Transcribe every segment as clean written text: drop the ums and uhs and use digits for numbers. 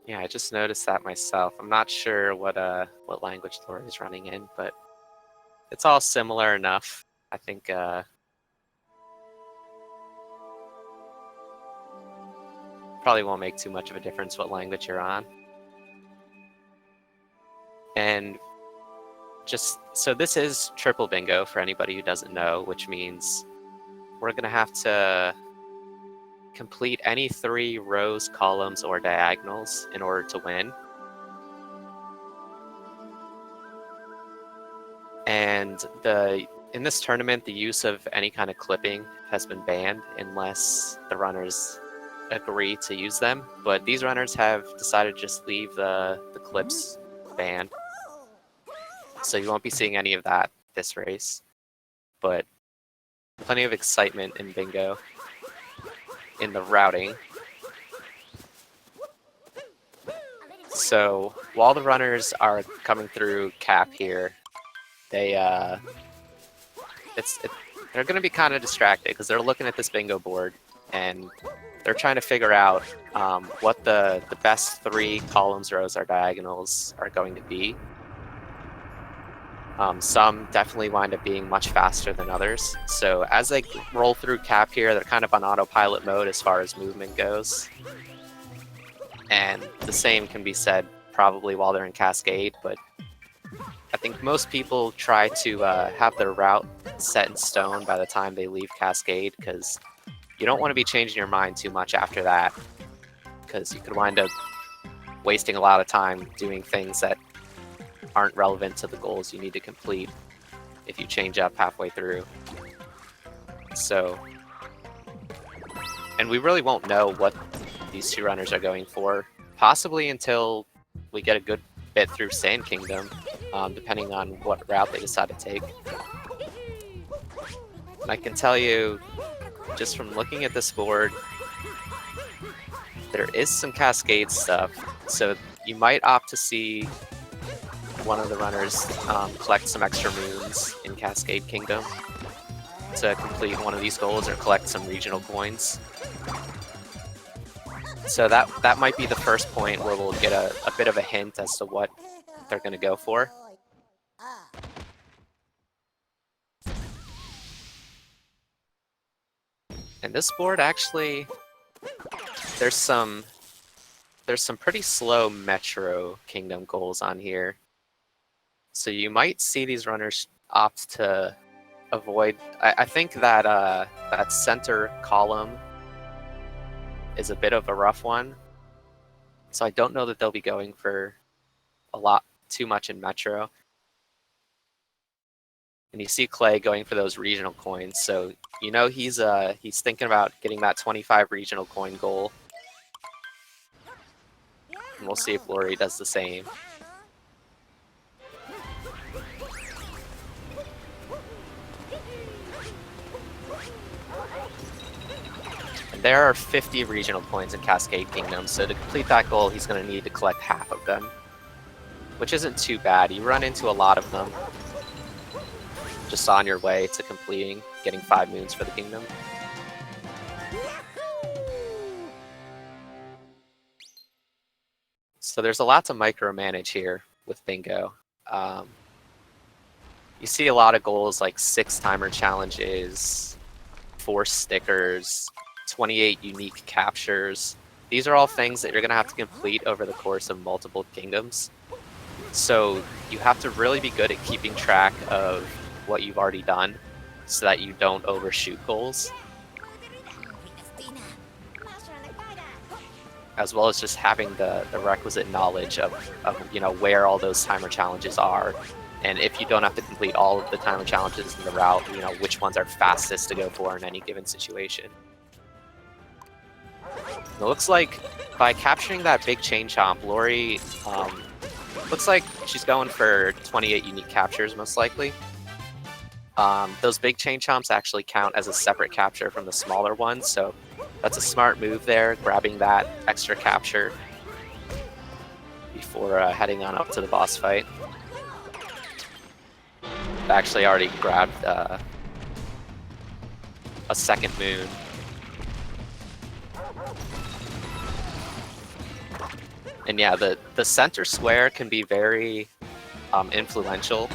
Yeah, I just noticed that myself. I'm not sure what language Laurie's running in, but it's all similar enough. I think probably won't make too much of a difference what language you're on. And just so this is triple bingo for anybody who doesn't know, which means we're gonna have to complete any 3 rows, columns, or diagonals in order to win. And in this tournament, the use of any kind of clipping has been banned unless the runners agree to use them. But these runners have decided to just leave the clips banned. So you won't be seeing any of that this race. But plenty of excitement in bingo in the routing. So while the runners are coming through cap here, they're going to be kind of distracted because they're looking at this bingo board and they're trying to figure out what the best 3 columns, rows, or diagonals are going to be. Some definitely wind up being much faster than others. So as they roll through cap here, they're kind of on autopilot mode as far as movement goes. And the same can be said probably while they're in Cascade, but I think most people try to have their route set in stone by the time they leave Cascade, because you don't want to be changing your mind too much after that, because you could wind up wasting a lot of time doing things that aren't relevant to the goals you need to complete if you change up halfway through. So, and we really won't know what these 2 runners are going for, possibly until we get a good bit through Sand Kingdom, depending on what route they decide to take. And I can tell you, just from looking at this board, there is some Cascade stuff, so you might opt to see one of the runners collect some extra moons in Cascade Kingdom to complete one of these goals or collect some regional coins. So that might be the first point where we'll get a bit of a hint as to what they're going to go for. And this board actually, there's some pretty slow Metro Kingdom goals on here. So you might see these runners opt to avoid. I think that that center column is a bit of a rough one. So I don't know that they'll be going for too much in Metro. And you see Clay going for those regional coins, so you know he's thinking about getting that 25 regional coin goal. And we'll see if Laurie does the same. And there are 50 regional coins in Cascade Kingdom, so to complete that goal, he's going to need to collect half of them, which isn't too bad. You run into a lot of them just on your way to getting 5 moons for the kingdom. So there's a lot to micromanage here with bingo. You see a lot of goals like 6 timer challenges, 4 stickers, 28 unique captures. These are all things that you're going to have to complete over the course of multiple kingdoms. So you have to really be good at keeping track of what you've already done so that you don't overshoot goals, as well as just having the requisite knowledge of where all those timer challenges are, and if you don't have to complete all of the timer challenges in the route, which ones are fastest to go for in any given situation. It looks like by capturing that big chain chomp, Laurie looks like she's going for 28 unique captures most likely. Those big chain chomps actually count as a separate capture from the smaller ones, so that's a smart move there, grabbing that extra capture before heading on up to the boss fight. I've actually already grabbed a second moon. And yeah, the center square can be very influential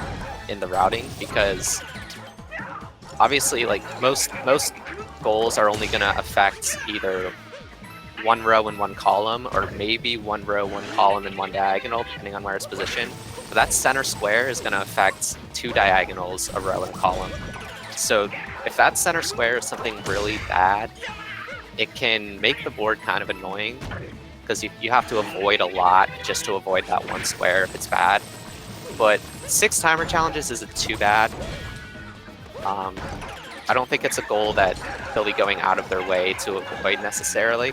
in the routing because obviously, like most goals are only going to affect either one row and one column, or maybe one row, one column, and one diagonal, depending on where it's positioned. But that center square is going to affect two diagonals, a row, and a column. So if that center square is something really bad, it can make the board kind of annoying because you have to avoid a lot just to avoid that one square if it's bad. But 6 timer challenges isn't too bad. I don't think it's a goal that they'll be going out of their way to avoid necessarily.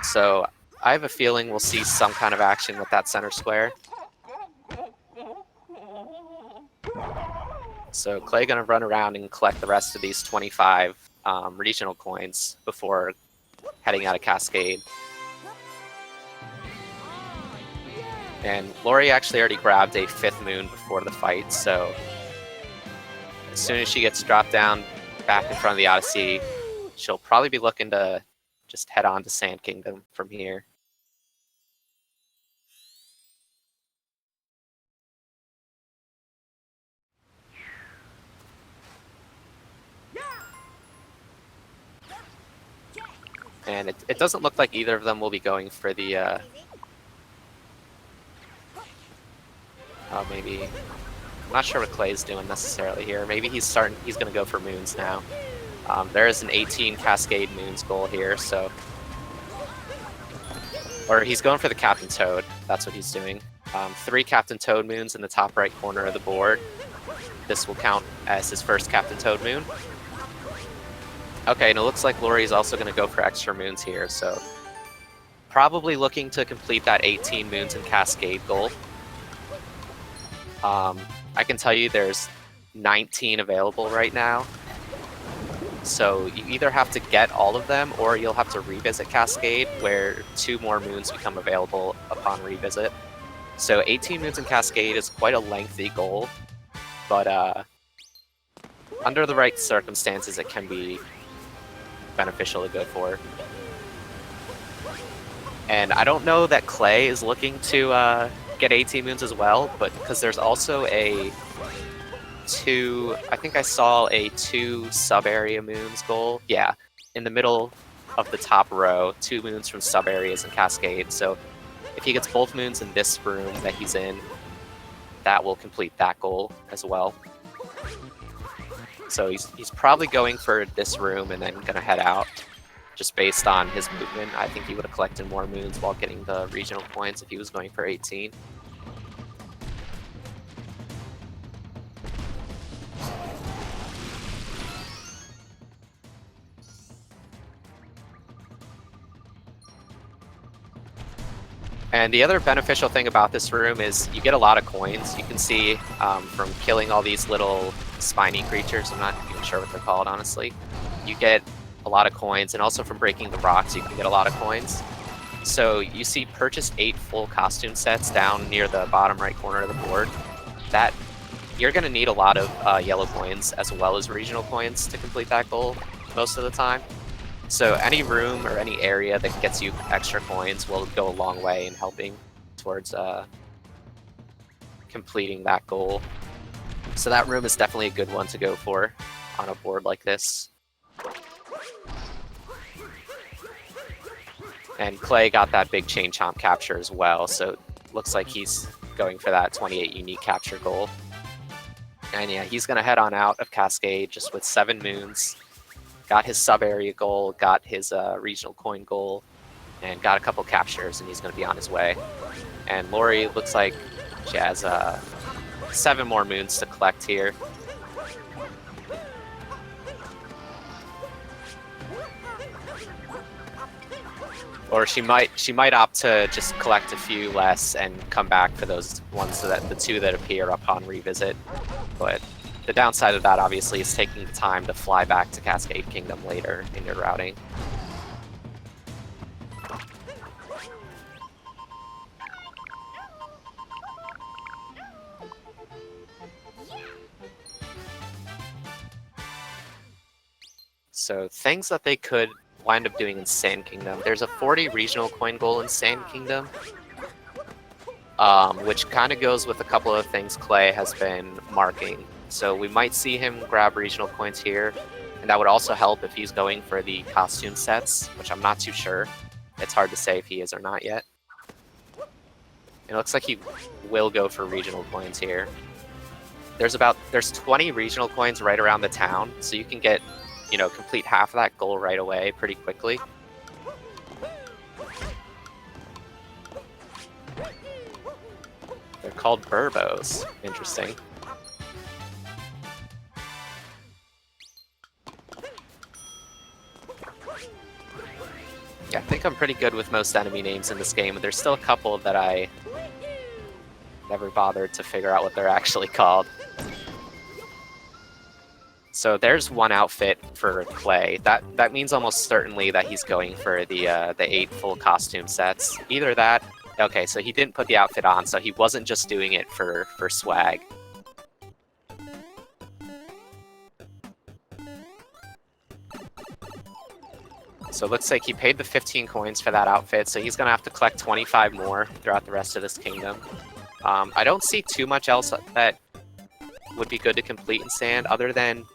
So I have a feeling we'll see some kind of action with that center square. So Clay gonna run around and collect the rest of these 25 regional coins before heading out of Cascade. And Laurie actually already grabbed a 5th moon before the fight, so as soon as she gets dropped down back in front of the Odyssey, she'll probably be looking to just head on to Sand Kingdom from here. And it doesn't look like either of them will be going for the maybe, I'm not sure what Clay's doing necessarily here. Maybe he's gonna go for moons now. There is an 18 Cascade Moons goal here, so, or he's going for the Captain Toad. That's what he's doing. 3 Captain Toad Moons in the top right corner of the board. This will count as his first Captain Toad Moon. Okay, and it looks like Laurie's also going to go for extra moons here, so probably looking to complete that 18 moons in Cascade goal. I can tell you there's 19 available right now, so you either have to get all of them or you'll have to revisit Cascade, where 2 more moons become available upon revisit. So 18 moons in Cascade is quite a lengthy goal, but under the right circumstances it can be beneficial to go for. And I don't know that Clay is looking to get 18 moons as well, but because there's also a 2, I think I saw a 2 sub-area moons goal. Yeah, in the middle of the top row, 2 moons from sub-areas in Cascade. So if he gets both moons in this room that he's in, that will complete that goal as well. So he's probably going for this room and then going to head out. Just based on his movement, I think he would have collected more moons while getting the regional points if he was going for 18. And the other beneficial thing about this room is you get a lot of coins. You can see from killing all these little spiny creatures, I'm not even sure what they're called, honestly. You get a lot of coins, and also from breaking the rocks, you can get a lot of coins. So you see purchase 8 full costume sets down near the bottom right corner of the board. That you're going to need a lot of yellow coins as well as regional coins to complete that goal most of the time. So any room or any area that gets you extra coins will go a long way in helping towards completing that goal. So that room is definitely a good one to go for on a board like this. And Clay got that big chain chomp capture as well, so it looks like he's going for that 28 unique capture goal. And yeah, he's going to head on out of Cascade just with 7 moons. Got his sub-area goal, got his regional coin goal, and got a couple captures, and he's going to be on his way. And Laurie looks like she has 7 more moons to collect here. Or she might opt to just collect a few less and come back for those ones, so that the 2 that appear upon revisit. But the downside of that, obviously, is taking the time to fly back to Cascade Kingdom later in your routing. So things that they could wind up doing in Sand Kingdom. There's a 40 regional coin goal in Sand Kingdom, which kind of goes with a couple of things Clay has been marking. So we might see him grab regional coins here, and that would also help if he's going for the costume sets, which I'm not too sure. It's hard to say if he is or not yet. It looks like he will go for regional coins here. There's 20 regional coins right around the town, so you can get, you know, complete half of that goal right away pretty quickly. They're called Burbos. Interesting. Yeah, I think I'm pretty good with most enemy names in this game, but there's still a couple that I never bothered to figure out what they're actually called. So there's one outfit for Clay. That means almost certainly that he's going for the 8 full costume sets. Either that. Okay, so he didn't put the outfit on, so he wasn't just doing it for swag. So it looks like he paid the 15 coins for that outfit, so he's gonna have to collect 25 more throughout the rest of this kingdom. I don't see too much else that would be good to complete in Sand, other than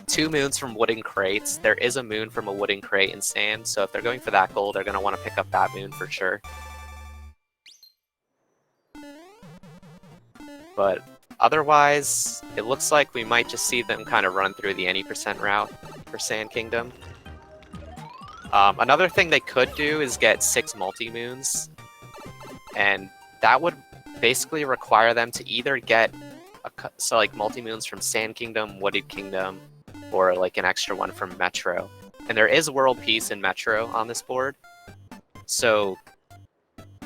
2 moons from wooden crates. There is a moon from a wooden crate in Sand, so if they're going for that goal, they're gonna want to pick up that moon for sure. But otherwise, it looks like we might just see them kind of run through the any % route for Sand Kingdom. Another thing they could do is get 6 multi-moons, and that would basically require them to either get like multi-moons from Sand Kingdom, Wooded Kingdom, or like an extra one from Metro. And there is World Peace in Metro on this board, so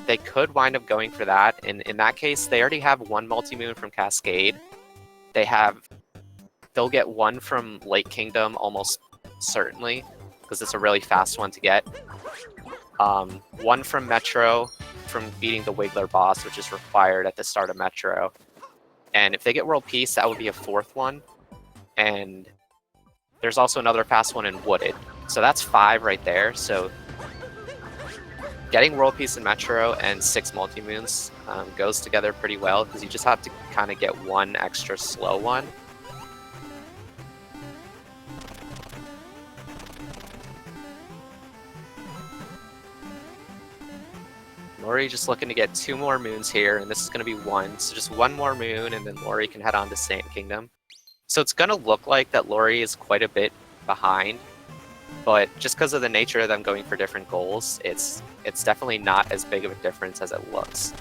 they could wind up going for that. And in that case, they already have 1 multi-moon from Cascade. They'll get 1 from Lake Kingdom almost certainly, because it's a really fast one to get. 1 from Metro, from beating the Wiggler boss, which is required at the start of Metro. And if they get World Peace, that would be a 4th one. And there's also another fast one in Wooded. So that's 5 right there. So getting World Peace in Metro and 6 multi-moons goes together pretty well, because you just have to kind of get 1 extra slow one. Laurie just looking to get 2 more moons here, and this is going to be 1. So just 1 more moon, and then Laurie can head on to Sand Kingdom. So it's going to look like that Laurie is quite a bit behind, but just because of the nature of them going for different goals, it's definitely not as big of a difference as it looks.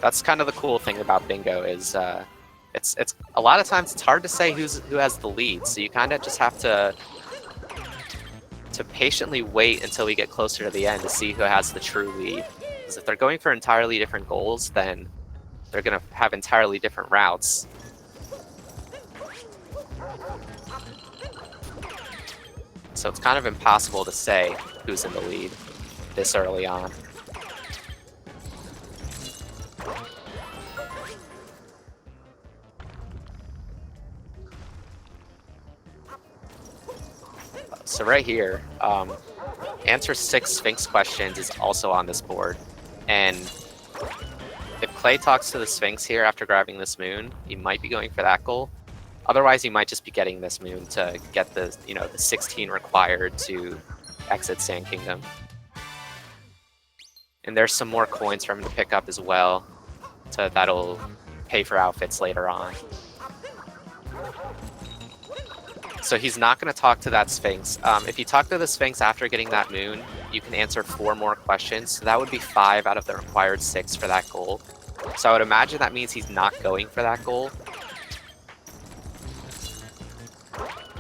That's kind of the cool thing about bingo is it's a lot of times it's hard to say who has the lead, so you kind of just have to patiently wait until we get closer to the end to see who has the true lead. Because if they're going for entirely different goals, then they're going to have entirely different routes. So it's kind of impossible to say who's in the lead this early on. So right here, answer 6 Sphinx questions is also on this board. And if Clay talks to the Sphinx here after grabbing this moon, he might be going for that goal. Otherwise, he might just be getting this moon to get the, the 16 required to exit Sand Kingdom. And there's some more coins for him to pick up as well, so that'll pay for outfits later on. So he's not going to talk to that Sphinx. If you talk to the Sphinx after getting that moon, you can answer 4 more questions. So that would be 5 out of the required 6 for that goal. So I would imagine that means he's not going for that goal.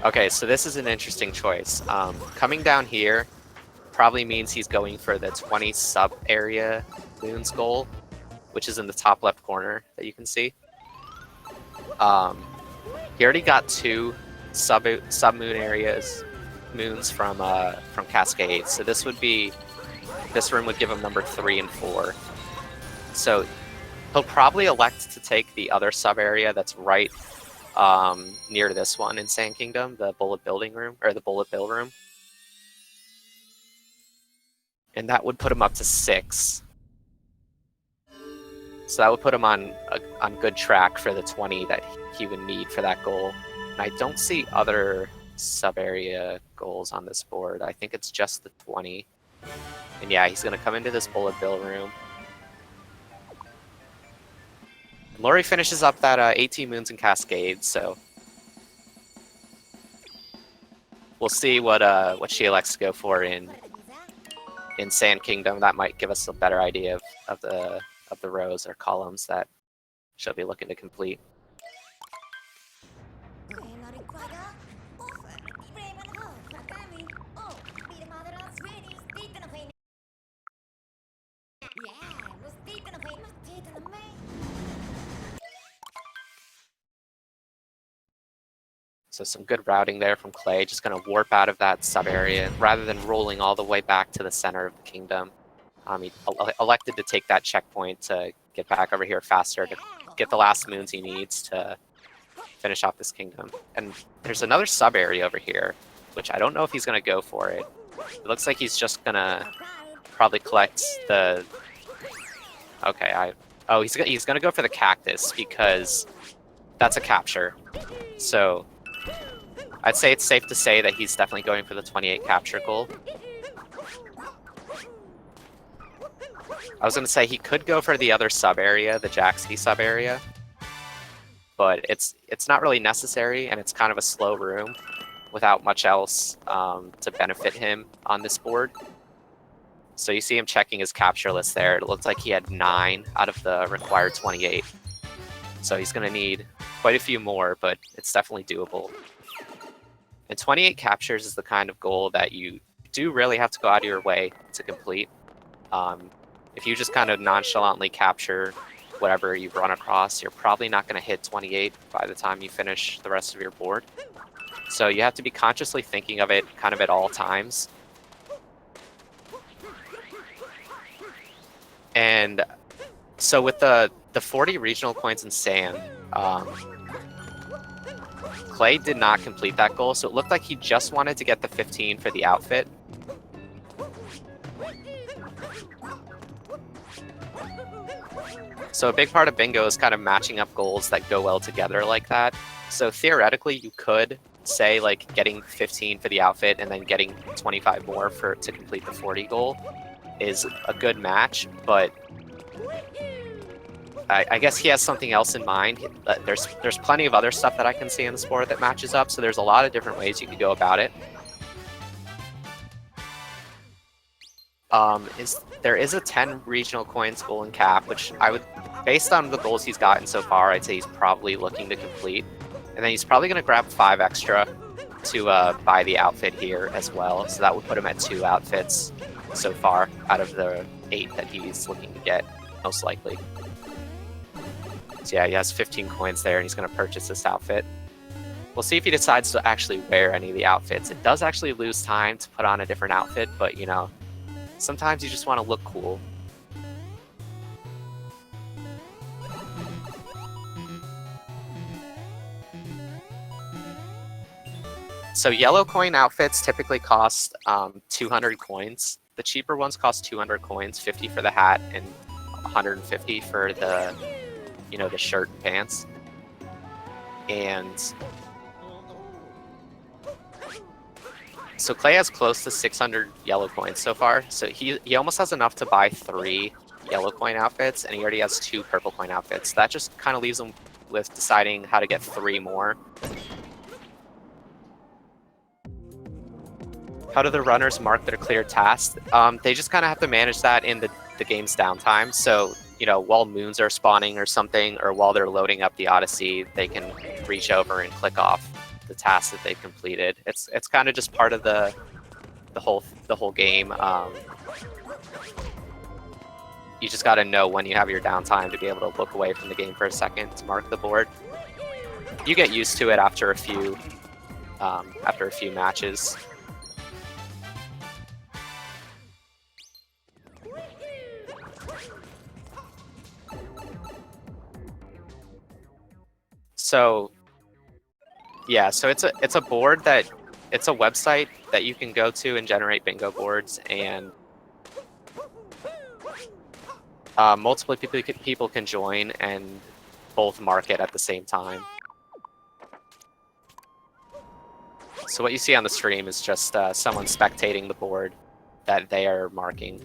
Okay, so this is an interesting choice. Coming down here probably means he's going for the 20 sub-area moons goal, which is in the top left corner that you can see. He already got 2 sub-moon areas moons from Cascade, so this would be This room would give him number 3 and 4. So he'll probably elect to take the other sub-area that's right near this one in Sand Kingdom, the Bullet Building Room, or the Bullet Bill Room. And that would put him up to 6. So that would put him on good track for the 20 that he would need for that goal. And I don't see other sub-area goals on this board. I think it's just the 20. And yeah, he's going to come into this Bullet Bill Room. And Laurie finishes up that 18 Moons and Cascades, so we'll see what she elects to go for in Sand Kingdom. That might give us a better idea of the rows or columns that she'll be looking to complete. So some good routing there from Clay, just going to warp out of that sub-area rather than rolling all the way back to the center of the kingdom. He elected to take that checkpoint to get back over here faster, to get the last moons he needs to finish off this kingdom. And there's another sub-area over here, which I don't know if he's going to go for it. It looks like he's just going to probably collect the... Okay, he's going to go for the cactus because that's a capture. So I'd say it's safe to say that he's definitely going for the 28 capture goal. I was going to say he could go for the other sub-area, the Jaxi sub-area, but it's not really necessary, and it's kind of a slow room without much else to benefit him on this board. So you see him checking his capture list there. It looked like he had 9 out of the required 28. So he's going to need quite a few more, but it's definitely doable. And 28 captures is the kind of goal that you do really have to go out of your way to complete. If you just kind of nonchalantly capture whatever you've run across, you're probably not going to hit 28 by the time you finish the rest of your board. So you have to be consciously thinking of it kind of at all times. And so with the 40 regional coins in Sand, Clay did not complete that goal, so it looked like he just wanted to get the 15 for the outfit. So a big part of bingo is kind of matching up goals that go well together like that. So theoretically, you could say like getting 15 for the outfit and then getting 25 more to complete the 40 goal is a good match, but I guess he has something else in mind. There's plenty of other stuff that I can see in the sport that matches up, so there's a lot of different ways you could go about it. There is a 10 regional coins goal in cap, which I would, based on the goals he's gotten so far, I'd say he's probably looking to complete. And then he's probably going to grab 5 extra to buy the outfit here as well. So that would put him at 2 outfits so far out of the 8 that he's looking to get, most likely. So yeah, he has 15 coins there, and he's going to purchase this outfit. We'll see if he decides to actually wear any of the outfits. It does actually lose time to put on a different outfit, but you know, sometimes you just want to look cool. So yellow coin outfits typically cost 200 coins. The cheaper ones cost 200 coins, 50 for the hat and 150 for the, you know, the shirt and pants. And so Clay has close to 600 yellow coins so far. So he almost has enough to buy 3 yellow coin outfits, and he already has 2 purple coin outfits. That just kind of leaves him with deciding how to get 3 more. How do the runners mark their clear tasks? They just kind of have to manage that in the game's downtime. So, you know, while moons are spawning or something, or while they're loading up the Odyssey, they can reach over and click off the tasks that they've completed. It's kind of just part of the whole game. You just got to know when you have your downtime to be able to look away from the game for a second to mark the board. You get used to it after a few matches. So yeah, so it's a board that it's a website that you can go to and generate bingo boards, and multiple people can join and both market at the same time. So what you see on the stream is just someone spectating the board that they are marking.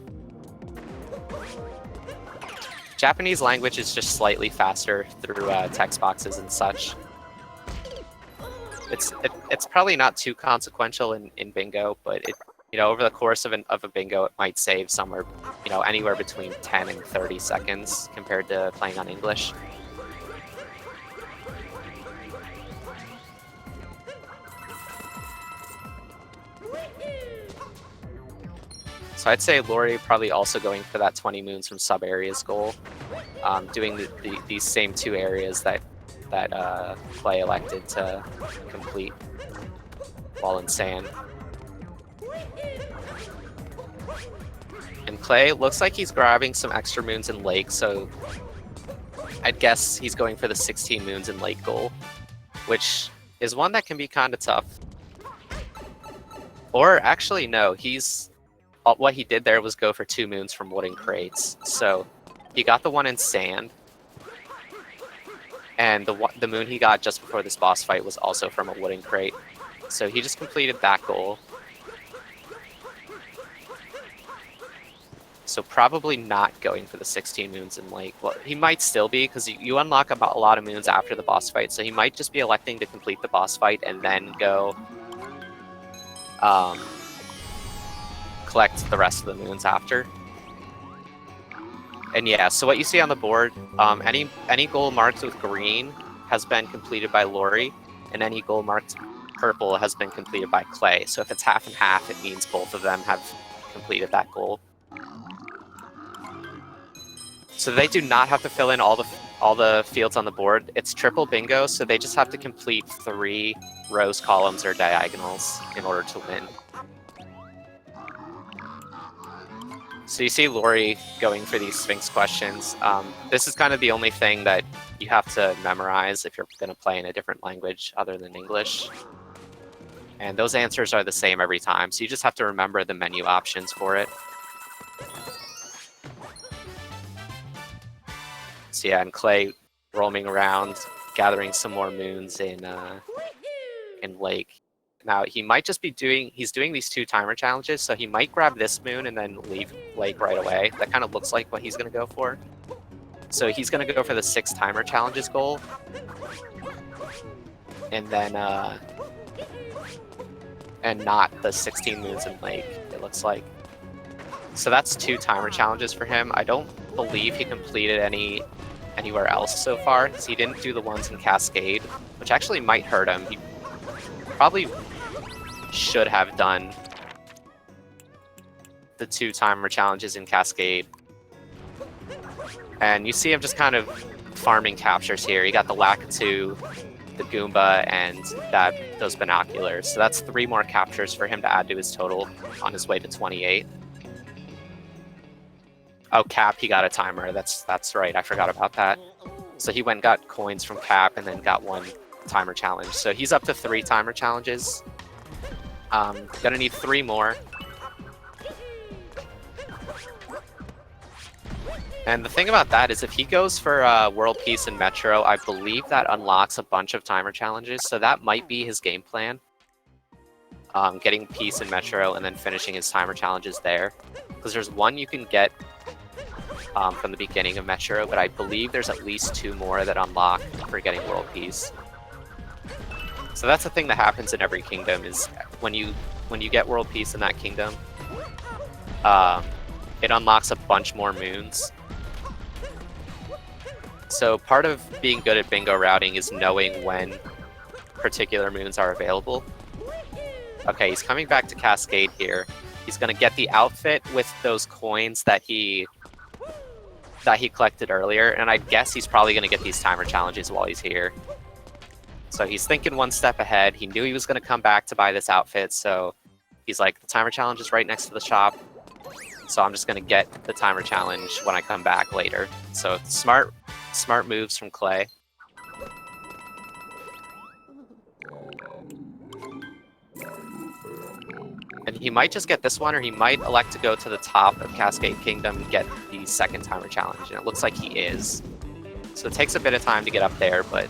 Japanese language is just slightly faster through text boxes and such. It's probably not too consequential in bingo, but over the course of a bingo, it might save somewhere, anywhere between 10 and 30 seconds compared to playing on English. So I'd say Laurie probably also going for that 20 moons from sub areas goal, doing these same 2 areas that Clay elected to complete while in sand. And Clay looks like he's grabbing some extra moons in lake, so I'd guess he's going for the 16 moons in lake goal, which is one that can be kind of tough. Or actually, no, what he did there was go for 2 moons from wooden crates. So he got the one in sand, and the moon he got just before this boss fight was also from a wooden crate. So he just completed that goal. So probably not going for the 16 moons in lake. Well, he might still be, because you unlock a lot of moons after the boss fight, so he might just be electing to complete the boss fight and then go collect the rest of the moons after. And yeah, so what you see on the board, any goal marked with green has been completed by Laurie, and any goal marked purple has been completed by Clay. So if it's half and half, it means both of them have completed that goal. So they do not have to fill in all the fields on the board. It's triple bingo, so they just have to complete 3 rows, columns, or diagonals in order to win. So you see Laurie going for these Sphinx questions. This is kind of the only thing that you have to memorize if you're going to play in a different language other than English. And those answers are the same every time, so you just have to remember the menu options for it. So yeah, and Clay roaming around, gathering some more moons in lake. Now he might just be he's doing these 2 timer challenges, so he might grab this moon and then leave lake right away. That kind of looks like what he's going to go for. So he's going to go for the 6 timer challenges goal. And then, and not the 16 moons in lake, it looks like. So that's 2 timer challenges for him. I don't believe he completed anywhere else so far, because he didn't do the ones in Cascade, which actually might hurt him. He probably should have done the 2 timer challenges in Cascade. And you see him just kind of farming captures here. He got the Lakitu, the Goomba, and those binoculars. So that's 3 more captures for him to add to his total on his way to 28. Oh, Cap, he got a timer. That's right. I forgot about that. So he went and got coins from Cap and then got 1 timer challenge. So he's up to 3 timer challenges. Gonna need 3 more. And the thing about that is if he goes for World Peace and Metro, I believe that unlocks a bunch of timer challenges. So that might be his game plan. Getting Peace and Metro and then finishing his timer challenges there. Because there's 1 you can get from the beginning of Metro, but I believe there's at least 2 more that unlock for getting World Peace. So that's the thing that happens in every kingdom, is when you get World Peace in that kingdom, it unlocks a bunch more moons. So part of being good at bingo routing is knowing when particular moons are available. Okay, he's coming back to Cascade here. He's going to get the outfit with those coins that he collected earlier, and I guess he's probably going to get these timer challenges while he's here. So he's thinking 1 step ahead. He knew he was going to come back to buy this outfit, so he's like, the timer challenge is right next to the shop, so I'm just going to get the timer challenge when I come back later. So smart moves from Clay. And he might just get this one, or he might elect to go to the top of Cascade Kingdom and get the second timer challenge, and it looks like he is. So it takes a bit of time to get up there, but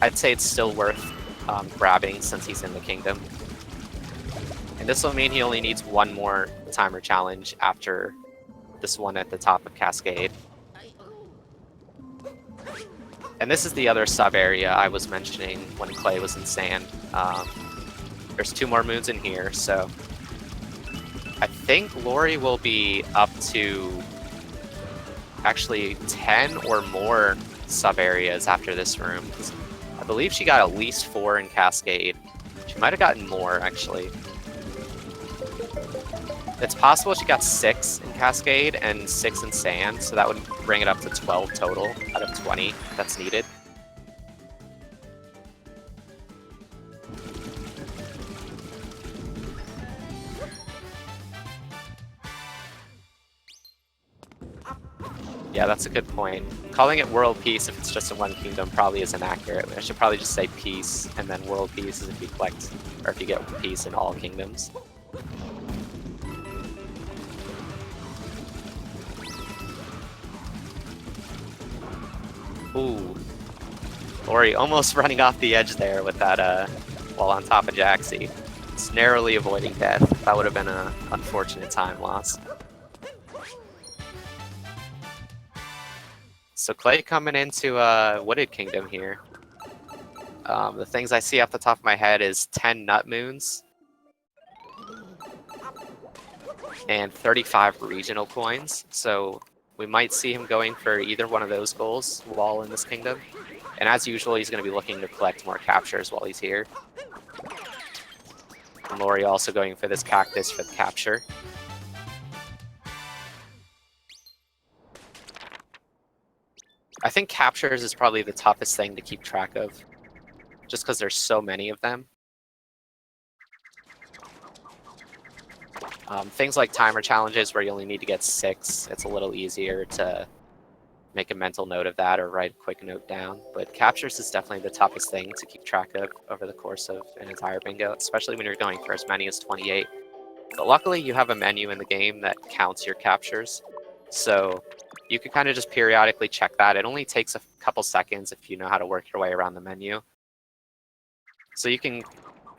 I'd say it's still worth grabbing since he's in the kingdom. And this will mean he only needs one more timer challenge after this one at the top of Cascade. And this is the other sub area I was mentioning when Clay was in sand. There's 2 more moons in here, so I think Laurie will be up to actually 10 or more sub areas after this room. I believe she got at least 4 in Cascade. She might have gotten more, actually. It's possible she got 6 in Cascade and 6 in Sand, so that would bring it up to 12 total out of 20 that's needed. Yeah, that's a good point. Calling it World Peace if it's just in one kingdom probably isn't accurate. I should probably just say Peace, and then World Peace is if you collect, or if you get Peace in all kingdoms. Ooh. Laurie almost running off the edge there with that, while on top of Jaxie. It's narrowly avoiding death. That would have been an unfortunate time loss. So Clay coming into Wooded Kingdom here. The things I see off the top of my head is 10 Nut Moons and 35 regional coins. So we might see him going for either one of those goals while in this kingdom. And as usual, he's going to be looking to collect more captures while he's here. And Laurie also going for this cactus for the capture. I think captures is probably the toughest thing to keep track of, just because there's so many of them. Things like timer challenges where you only need to get 6, it's a little easier to make a mental note of that or write a quick note down. But captures is definitely the toughest thing to keep track of over the course of an entire bingo, especially when you're going for as many as 28. But luckily you have a menu in the game that counts your captures. So you can kind of just periodically check that. It only takes a couple seconds if you know how to work your way around the menu. So you can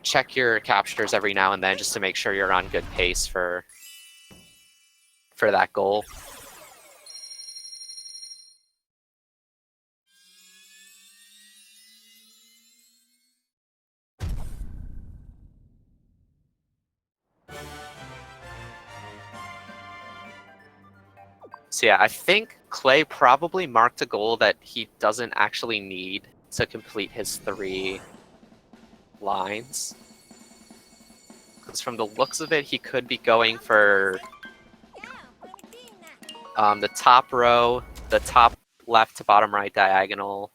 check your captures every now and then just to make sure you're on good pace for that goal. So yeah, I think Clay probably marked a goal that he doesn't actually need to complete his 3 lines. Because from the looks of it, he could be going for the top row, the top left to bottom right diagonal,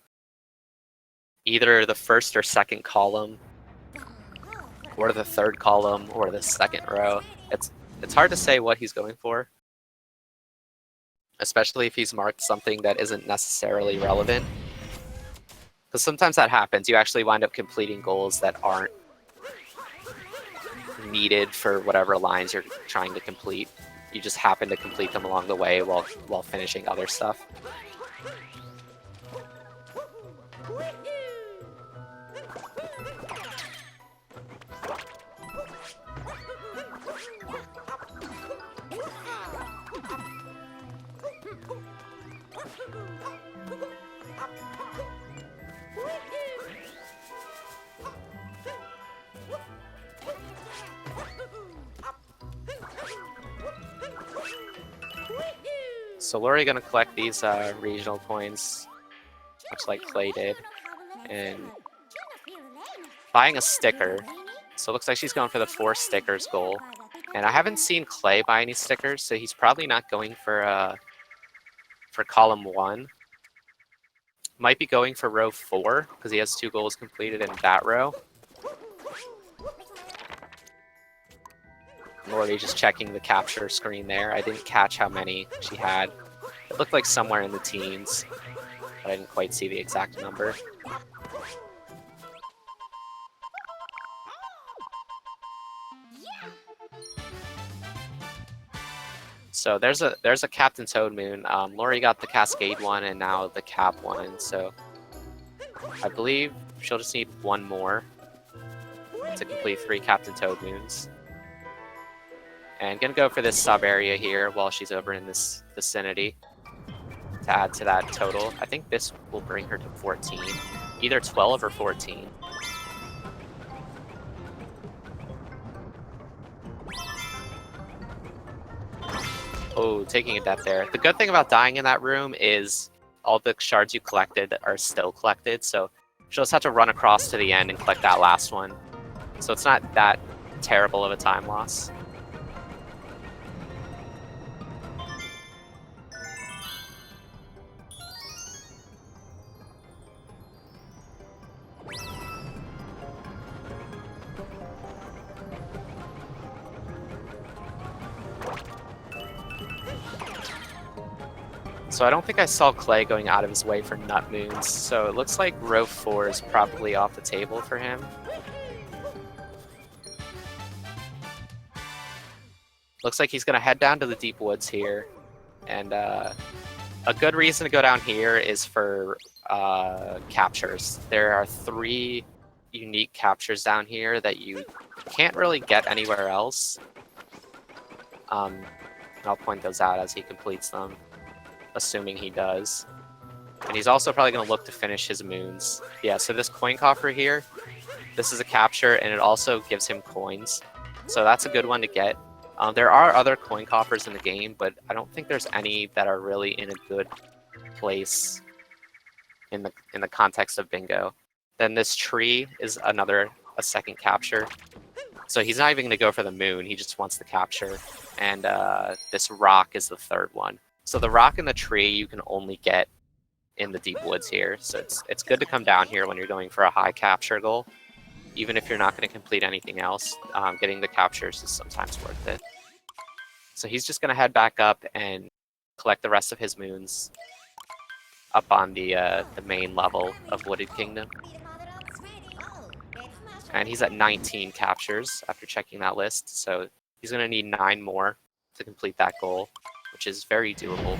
either the first or second column, or the third column, or the second row. It's hard to say what he's going for, especially if he's marked something that isn't necessarily relevant. Because sometimes that happens. You actually wind up completing goals that aren't needed for whatever lines you're trying to complete. You just happen to complete them along the way while finishing other stuff. So Laurie gonna collect these regional coins, much like Clay did, and buying a sticker. So it looks like she's going for the 4 stickers goal. And I haven't seen Clay buy any stickers, so he's probably not going for column 1. Might be going for row 4, because he has 2 goals completed in that row. Laurie just checking the capture screen there. I didn't catch how many she had. It looked like somewhere in the teens, but I didn't quite see the exact number. So there's a Captain Toad moon. Laurie got the Cascade one and now the Cap one. So I believe she'll just need one more to complete 3 Captain Toad moons. And gonna go for this sub area here while she's over in this vicinity to add to that total. I think this will bring her to 14, either 12 or 14. Oh, taking a death there. The good thing about dying in that room is all the shards you collected are still collected, so she'll just have to run across to the end and collect that last one. So it's not that terrible of a time loss. So I don't think I saw Clay going out of his way for nut moons, so it looks like row 4 is probably off the table for him. Looks like he's going to head down to the deep woods here, and a good reason to go down here is for captures. There are 3 unique captures down here that you can't really get anywhere else. I'll point those out as he completes them, assuming he does. And he's also probably going to look to finish his moons. Yeah, so this coin coffer here, this is a capture, and it also gives him coins. So that's a good one to get. There are other coin coffers in the game, but I don't think there's any that are really in a good place in the context of bingo. Then this tree is a second capture. So he's not even going to go for the moon, he just wants the capture. And this rock is the third one. So the rock and the tree you can only get in the deep woods here. So it's good to come down here when you're going for a high capture goal. Even if you're not going to complete anything else, getting the captures is sometimes worth it. So he's just going to head back up and collect the rest of his moons up on the main level of Wooded Kingdom. And he's at 19 captures after checking that list. So he's going to need 9 more to complete that goal, which is very doable.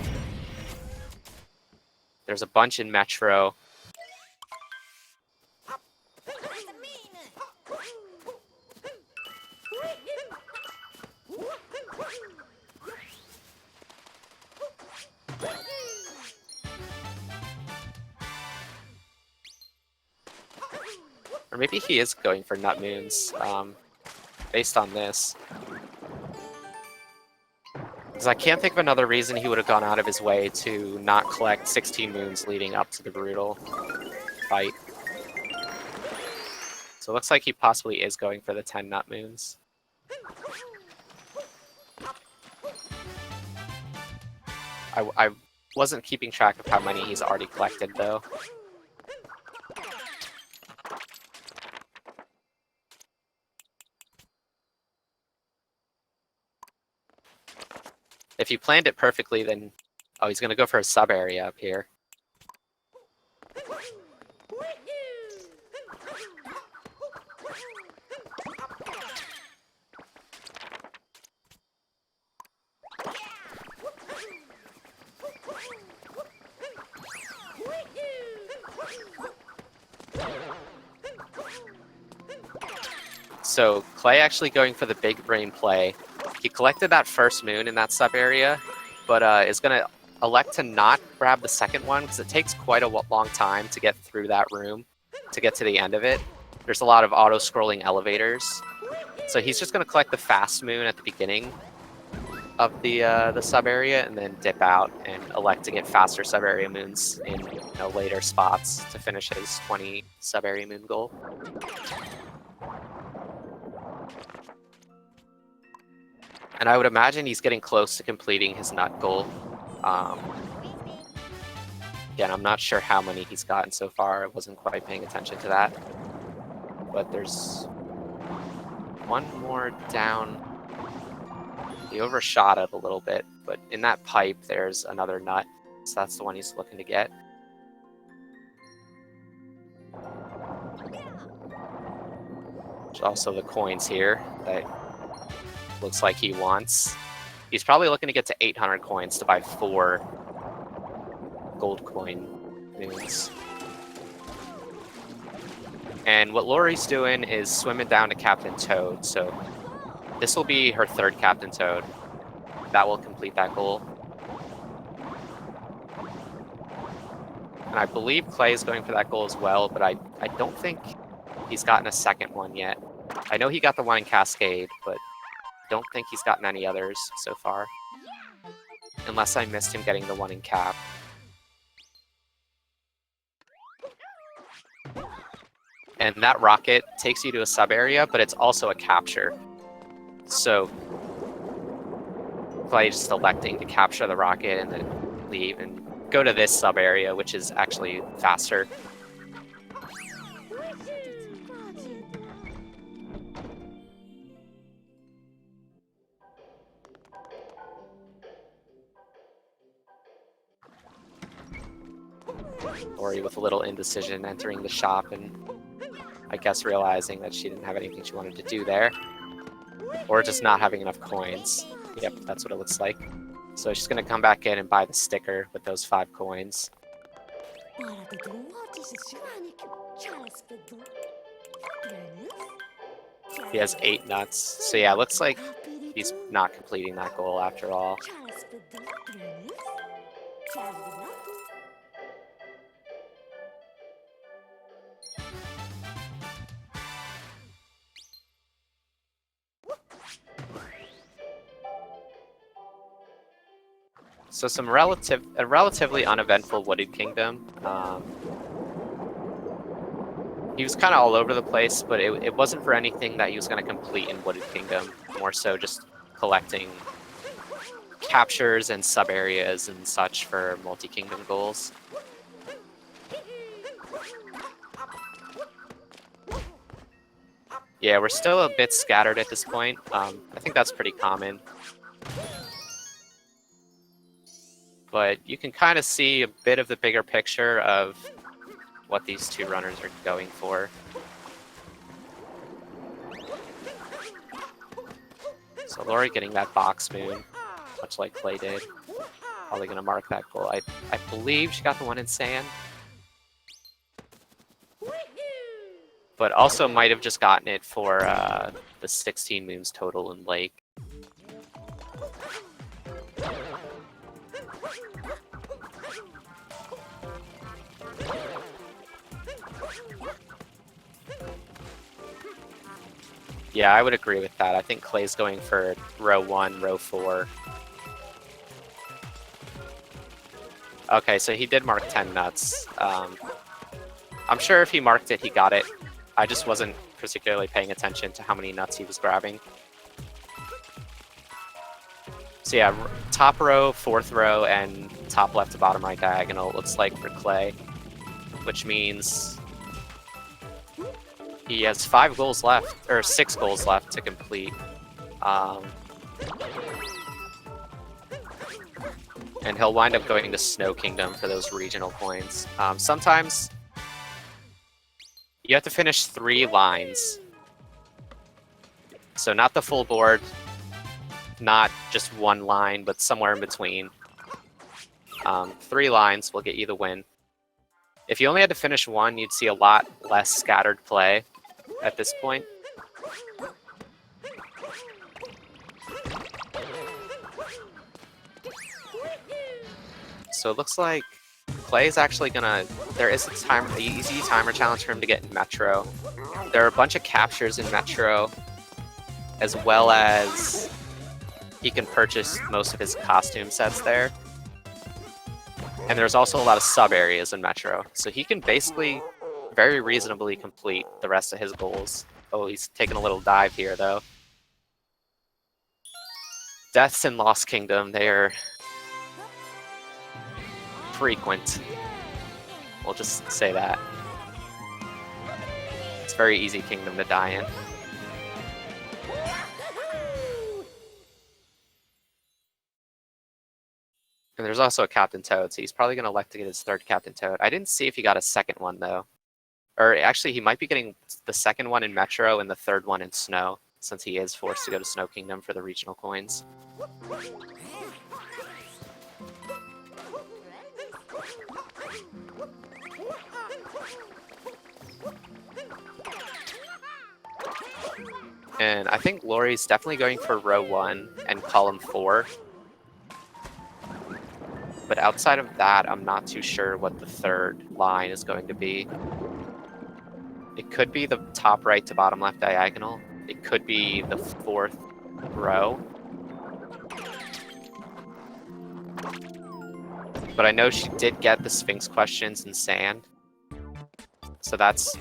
There's a bunch in Metro. Or maybe he is going for nut moons, based on this. Because I can't think of another reason he would have gone out of his way to not collect 16 moons leading up to the brutal fight. So it looks like he possibly is going for the 10 nut moons. I wasn't keeping track of how many he's already collected, though. If you planned it perfectly, then... Oh, he's going to go for a sub-area up here. So Clay actually going for the big brain play. He collected that first moon in that sub area, but is going to elect to not grab the second one because it takes quite a long time to get through that room to get to the end of it. There's a lot of auto-scrolling elevators. So he's just going to collect the fast moon at the beginning of the sub area and then dip out and elect to get faster sub area moons in later spots to finish his 20 sub area moon goal. And I would imagine he's getting close to completing his nut goal. Again, I'm not sure how many he's gotten so far. I wasn't quite paying attention to that. But there's one more down. He overshot it a little bit, but in that pipe, there's another nut. So that's the one he's looking to get. There's also the coins here that looks like he wants. He's probably looking to get to 800 coins to buy 4 gold coin moons. And what Laurie's doing is swimming down to Captain Toad, so this will be her 3rd Captain Toad. That will complete that goal. And I believe Clay is going for that goal as well, but I don't think he's gotten a second one yet. I know he got the one in Cascade, but don't think he's gotten any others so far. Unless I missed him getting the one in Cap. And that rocket takes you to a sub-area, but it's also a capture. So Clay just electing to capture the rocket and then leave and go to this sub-area, which is actually faster. Laurie with a little indecision entering the shop and I guess realizing that she didn't have anything she wanted to do there. Or just not having enough coins. Yep, that's what it looks like. So she's going to come back in and buy the sticker with those 5 coins. He has 8 nuts. So yeah, it looks like he's not completing that goal after all. So a relatively uneventful Wooded Kingdom. He was kind of all over the place, but it wasn't for anything that he was going to complete in Wooded Kingdom. More so just collecting captures and sub-areas and such for multi-kingdom goals. Yeah, we're still a bit scattered at this point. I think that's pretty common. But you can kind of see a bit of the bigger picture of what these 2 runners are going for. So Laurie getting that box moon, much like Clay did. Probably going to mark that goal. I believe she got the one in sand. But also might have just gotten it for the 16 moons total in Lake. Yeah, I would agree with that. I think Clay's going for row 1, row 4. Okay, so he did mark 10 nuts. I'm sure if he marked it, he got it. I just wasn't particularly paying attention to how many nuts he was grabbing. So yeah, top row, 4th row, and top left to bottom right diagonal, it looks like for Clay. Which means he has 5 goals left, or 6 goals left to complete. And he'll wind up going to Snow Kingdom for those regional coins. Sometimes you have to finish 3 lines. So not the full board, not just 1 line, but somewhere in between. 3 lines will get you the win. If you only had to finish 1, you'd see a lot less scattered play at this point. So it looks like Clay is actually gonna... There is an easy timer challenge for him to get in Metro. There are a bunch of captures in Metro, as well as he can purchase most of his costume sets there. And there's also a lot of sub-areas in Metro. So he can basically very reasonably complete the rest of his goals. Oh, he's taking a little dive here, though. Deaths in Lost Kingdom, they are frequent. We'll just say that. It's a very easy kingdom to die in. And there's also a Captain Toad, so he's probably going to elect to get his 3rd Captain Toad. I didn't see if he got a 2nd one, though. Or actually, he might be getting the 2nd one in Metro and the 3rd one in Snow. since he is forced to go to Snow Kingdom for the regional coins. And I think Laurie's definitely going for row 1 and column 4. But outside of that, I'm not too sure what the third line is going to be. It could be the top right to bottom left diagonal. It could be the 4th row. But I know she did get the Sphinx questions in sand. So that's,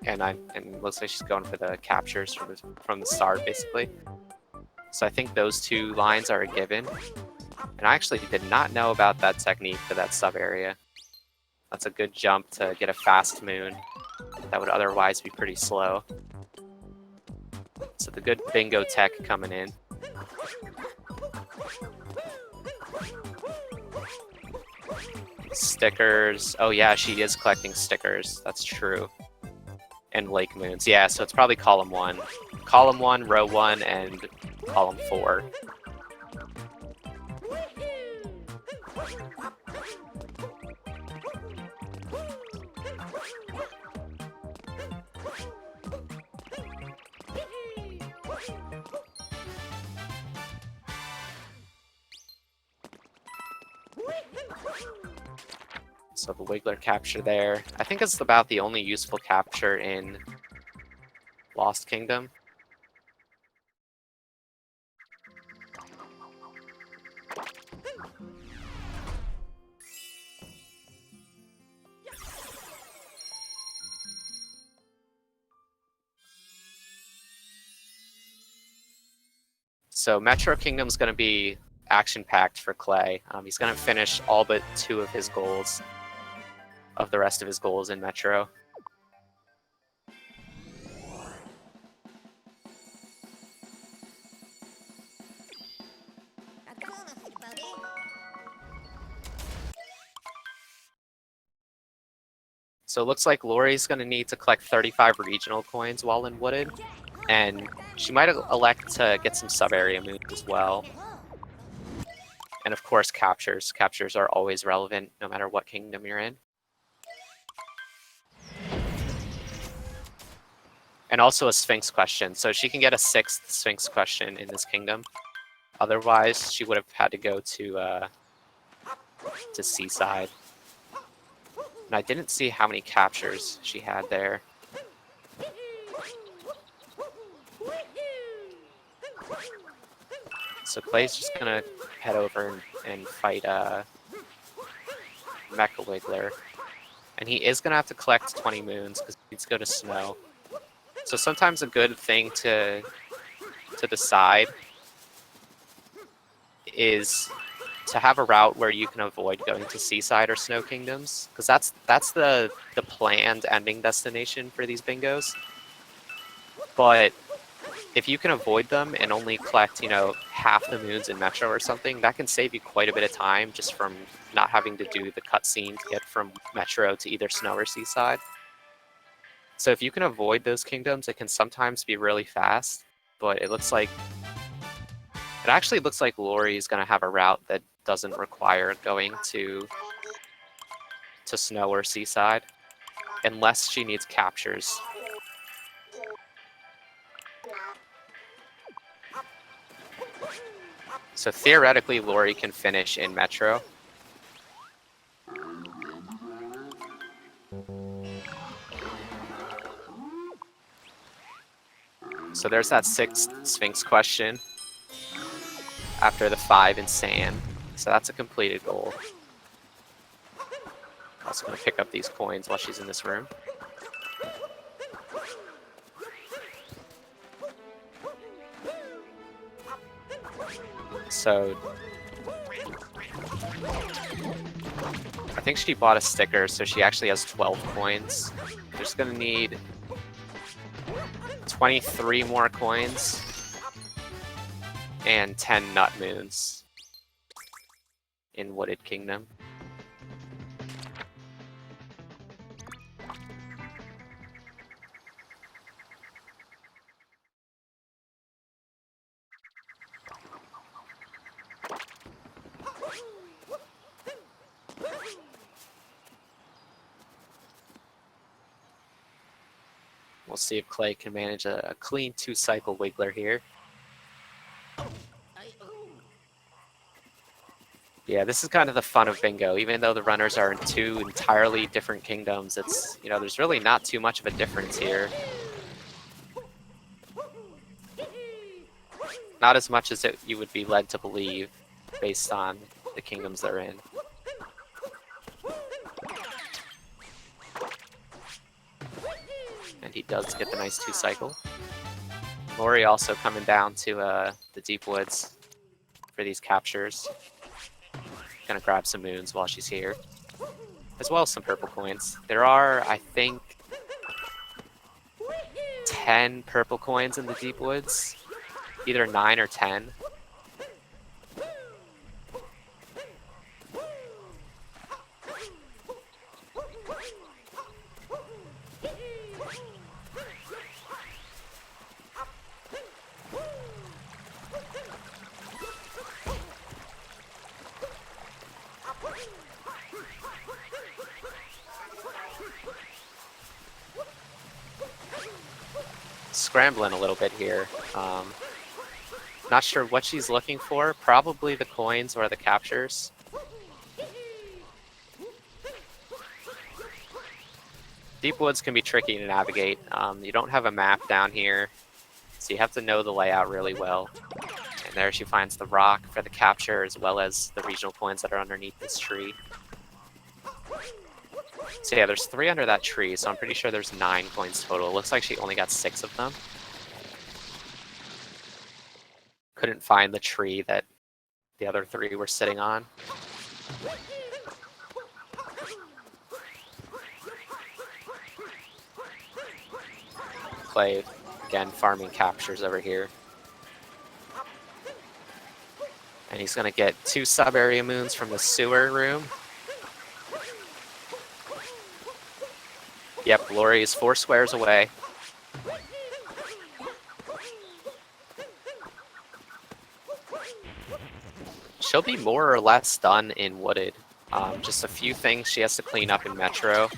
and it looks like she's going for the captures from the start, basically. So I think those 2 lines are a given. And I actually did not know about that technique for that sub area. That's a good jump to get a fast moon that would otherwise be pretty slow. So the good bingo tech coming in. Stickers. Oh yeah, she is collecting stickers. That's true. And lake moons. Yeah, so it's probably column 1. Column 1, row 1, and column 4. So the Wiggler capture there. I think it's about the only useful capture in Lost Kingdom. So Metro Kingdom's going to be action-packed for Clay. He's going to finish all but 2 of his goals, of the rest of his goals in Metro. So it looks like Laurie's going to need to collect 35 regional coins while in Wooded, and she might elect to get some sub-area moves as well. And of course, captures. Captures are always relevant, no matter what kingdom you're in. And also a Sphinx question. So she can get a 6th Sphinx question in this kingdom. Otherwise, she would have had to go to Seaside. And I didn't see how many captures she had there. So Clay's just gonna head over and fight Mecha Wiggler. And he is gonna have to collect 20 moons because he needs to go to Snow. So sometimes a good thing to decide is to have a route where you can avoid going to Seaside or Snow Kingdoms, because that's the planned ending destination for these bingos. But if you can avoid them and only collect, you know, half the moons in Metro or something, that can save you quite a bit of time just from not having to do the cutscene to get from Metro to either Snow or Seaside. So if you can avoid those kingdoms, it can sometimes be really fast, but it actually looks like Laurie is going to have a route that doesn't require going to Snow or Seaside, unless she needs captures. So theoretically, Laurie can finish in Metro. So there's that 6th Sphinx question after the 5 in Sand. So that's a completed goal. Also going to pick up these coins while she's in this room. So I think she bought a sticker, so she actually has 12 coins. We're just going to need 23 more coins and 10 nut moons in Wooded Kingdom. We'll see if Clay can manage a clean 2-cycle Wiggler here. Yeah, this is kind of the fun of bingo. Even though the runners are in 2 entirely different kingdoms, it's, you know, there's really not too much of a difference here. Not as much as you would be led to believe based on the kingdoms they're in. And he does get the nice 2-cycle. Laurie also coming down to the deep woods for these captures. Gonna grab some moons while she's here, as well as some purple coins. There are, I think, 10 purple coins in the deep woods, either 9 or 10. Scrambling a little bit here. Not sure what she's looking for. Probably the coins or the captures. Deep woods can be tricky to navigate. You don't have a map down here, so you have to know the layout really well. And there she finds the rock for the capture, as well as the regional coins that are underneath this tree. So yeah, there's 3 under that tree, so I'm pretty sure there's 9 coins total. It looks like she only got 6 of them. Couldn't find the tree that the other 3 were sitting on. Clay, again, farming captures over here. And he's going to get 2 sub-area moons from the sewer room. Yep, Laurie is 4 squares away. She'll be more or less done in Wooded. Just a few things she has to clean up in Metro,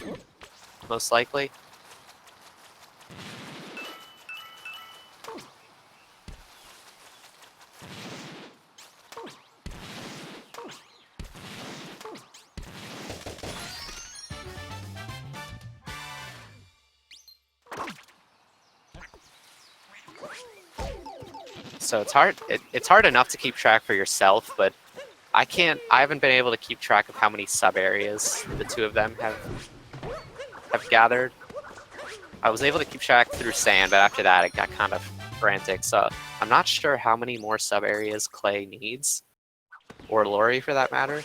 most likely. So it's hard. It's hard enough to keep track for yourself, but I haven't been able to keep track of how many sub areas the 2 of them have gathered. I was able to keep track through sand, but after that it got kind of frantic. So I'm not sure how many more sub areas Clay needs, or Laurie for that matter.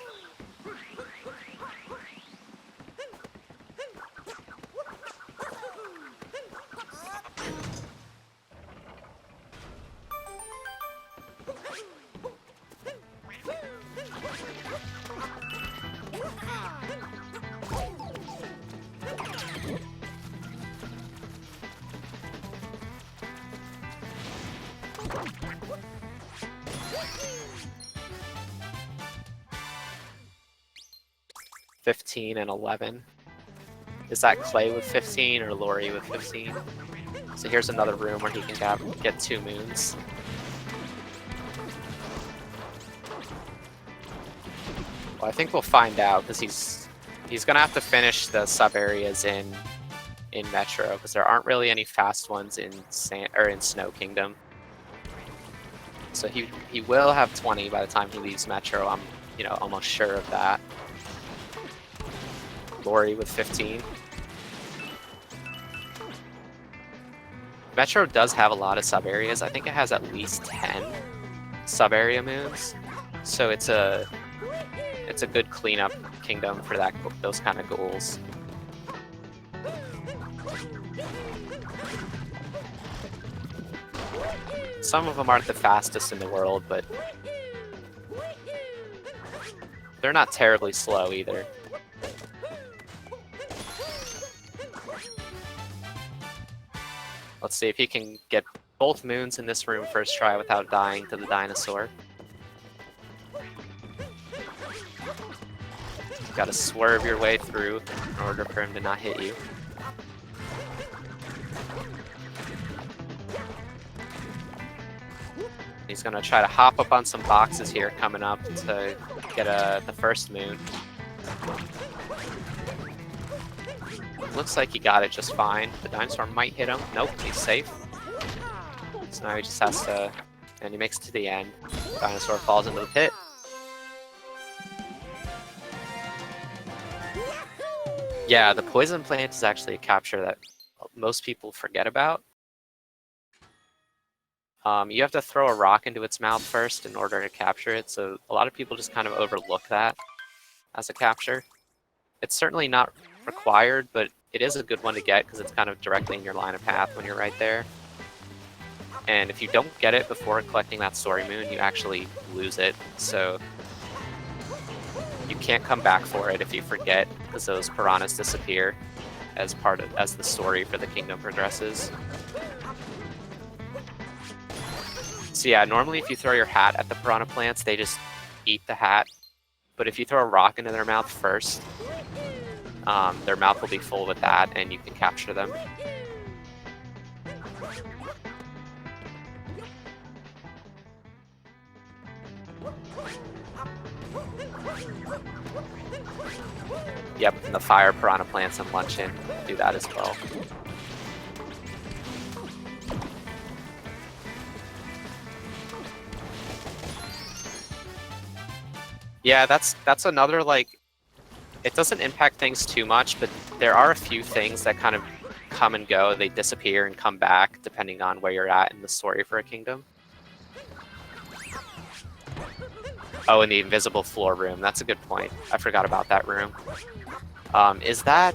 $15 and $11. Is that Clay with 15 or Laurie with 15? So here's another room where he can get 2 moons. Well, I think we'll find out, because he's gonna have to finish the sub areas in Metro, because there aren't really any fast ones in Snow Kingdom. So he will have 20 by the time he leaves Metro. I'm almost sure of that. Laurie with 15. Metro does have a lot of sub areas. I think it has at least 10 sub area moons. So it's a good cleanup kingdom for those kind of goals. Some of them aren't the fastest in the world, but they're not terribly slow either. Let's see if he can get both moons in this room first try without dying to the dinosaur. You've got to swerve your way through in order for him to not hit you. He's gonna try to hop up on some boxes here coming up to get the first moon. Looks like he got it just fine. The dinosaur might hit him. Nope, he's safe. So now he just has to, and he makes it to the end. Dinosaur falls into the pit. Yeah, the poison plant is actually a capture that most people forget about. You have to throw a rock into its mouth first in order to capture it, so a lot of people just kind of overlook that as a capture. It's certainly not required, but it is a good one to get because it's kind of directly in your line of path when you're right there. And if you don't get it before collecting that story moon, you actually lose it, so you can't come back for it if you forget, because those piranhas disappear as the story for the kingdom progresses. So yeah, normally if you throw your hat at the piranha plants, they just eat the hat. But if you throw a rock into their mouth first, their mouth will be full with that, and you can capture them. Yep, and the fire piranha plants and luncheon do that as well. Yeah, that's another, like, it doesn't impact things too much, but there are a few things that kind of come and go. They disappear and come back depending on where you're at in the story for a kingdom. Oh, and the invisible floor room. That's a good point. I forgot about that room. Is that...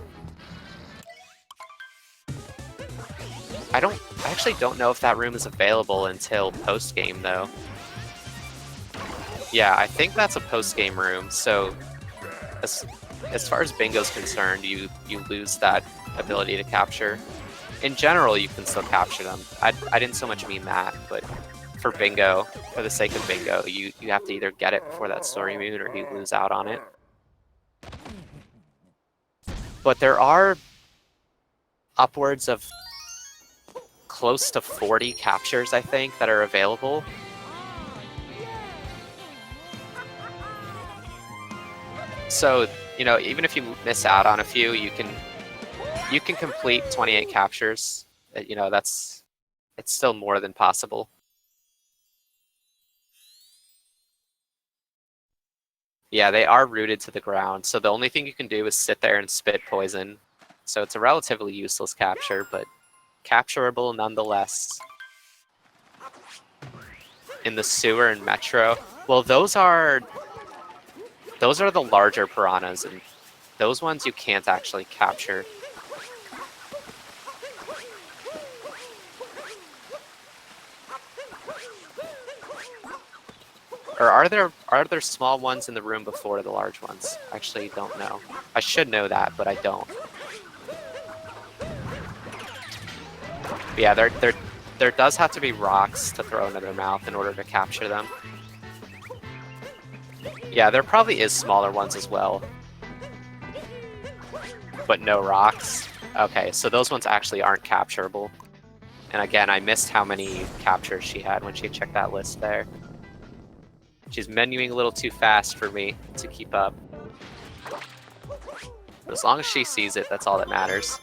I actually don't know if that room is available until post-game, though. Yeah, I think that's a post-game room, so as far as bingo's concerned, you lose that ability to capture. In general, you can still capture them. I didn't so much mean that, but for bingo, for the sake of bingo, you have to either get it before that story moon or you lose out on it. But there are upwards of close to 40 captures, I think, that are available. So, you know, even if you miss out on a few, you can complete 28 captures. You know, it's still more than possible. Yeah, they are rooted to the ground, so the only thing you can do is sit there and spit poison. So it's a relatively useless capture, but capturable nonetheless. In the sewer and metro, well, those are the larger piranhas, and those ones you can't actually capture. Or are there small ones in the room before the large ones? I actually don't know. I should know that, but I don't. But yeah, there does have to be rocks to throw into their mouth in order to capture them. Yeah, there probably is smaller ones as well. But no rocks. Okay, so those ones actually aren't capturable. And again, I missed how many captures she had when she checked that list there. She's menuing a little too fast for me to keep up. But as long as she sees it, that's all that matters.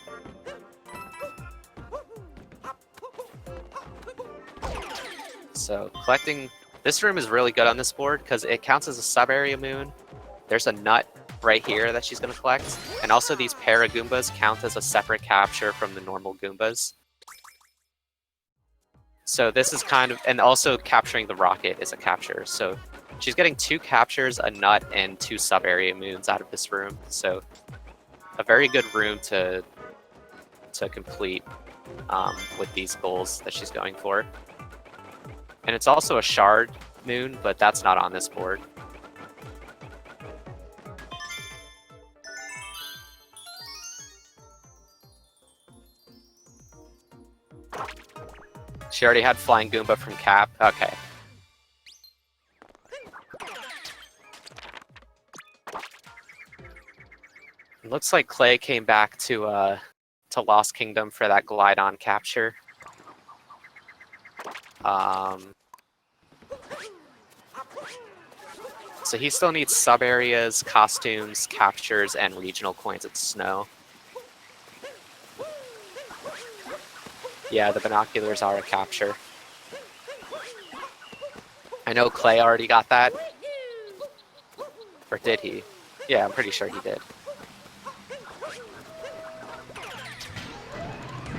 So collecting... This room is really good on this board because it counts as a sub-area moon. There's a nut right here that she's going to collect. And also these para-Goombas count as a separate capture from the normal Goombas. So this is kind of... And also capturing the rocket is a capture. So she's getting 2 captures, a nut, and 2 sub-area moons out of this room. So a very good room to complete with these goals that she's going for. And it's also a shard moon, but that's not on this board. She already had Flying Goomba from Cap. Okay. It looks like Clay came back to Lost Kingdom for that Glide-On capture. So he still needs sub-areas, costumes, captures, and regional coins at snow. Yeah, the binoculars are a capture. I know Clay already got that. Or did he? Yeah, I'm pretty sure he did.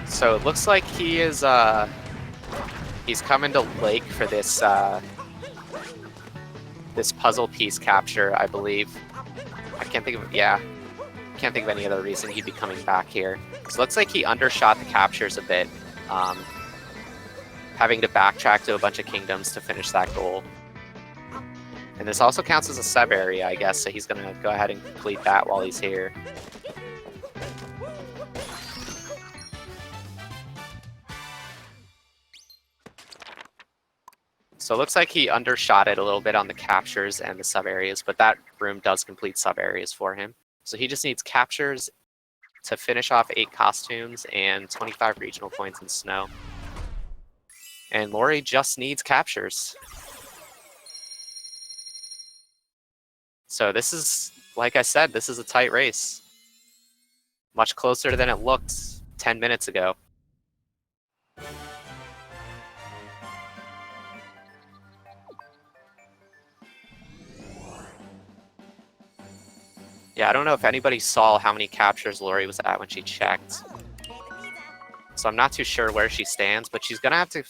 So it looks like he is, he's coming to Lake for this, this puzzle piece capture, I believe. I can't think of, yeah. Can't think of any other reason he'd be coming back here. So it looks like he undershot the captures a bit. Having to backtrack to a bunch of kingdoms to finish that goal. And this also counts as a sub area, I guess, so he's gonna go ahead and complete that while he's here. So it looks like he undershot it a little bit on the captures and the sub areas, but that room does complete sub areas for him. So he just needs captures to finish off 8 costumes and 25 regional points in snow. And Laurie just needs captures. So this is, like I said, this is a tight race. Much closer than it looked 10 minutes ago. Yeah, I don't know if anybody saw how many captures Laurie was at when she checked. So I'm not too sure where she stands, but she's gonna have to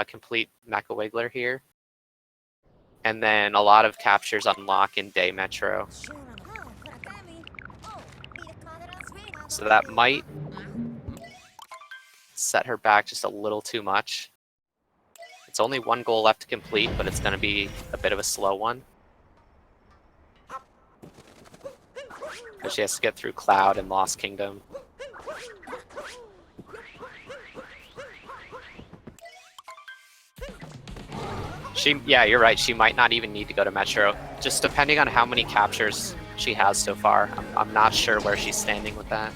complete Mecha Wiggler here. And then a lot of captures unlock in Day Metro. So that might set her back just a little too much. It's only one goal left to complete, but it's gonna be a bit of a slow one. Because she has to get through Cloud and Lost Kingdom. Yeah, you're right. She might not even need to go to Metro. Just depending on how many captures she has so far. I'm not sure where she's standing with that.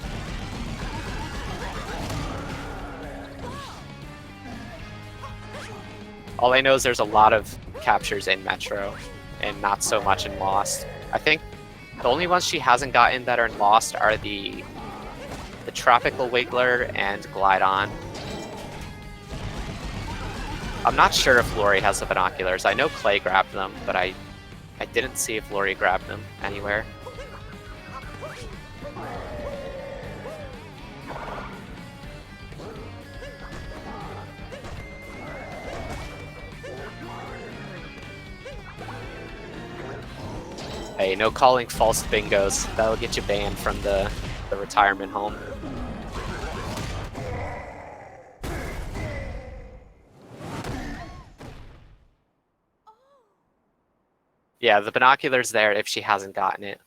All I know is there's a lot of captures in Metro and not so much in Lost. I think the only ones she hasn't gotten that are in Lost are the Tropical Wiggler and Glide On. I'm not sure if Laurie has the binoculars. I know Clay grabbed them, but I didn't see if Laurie grabbed them anywhere. Hey, no calling false bingos. That'll get you banned from the retirement home. Yeah, the binocular's there if she hasn't gotten it.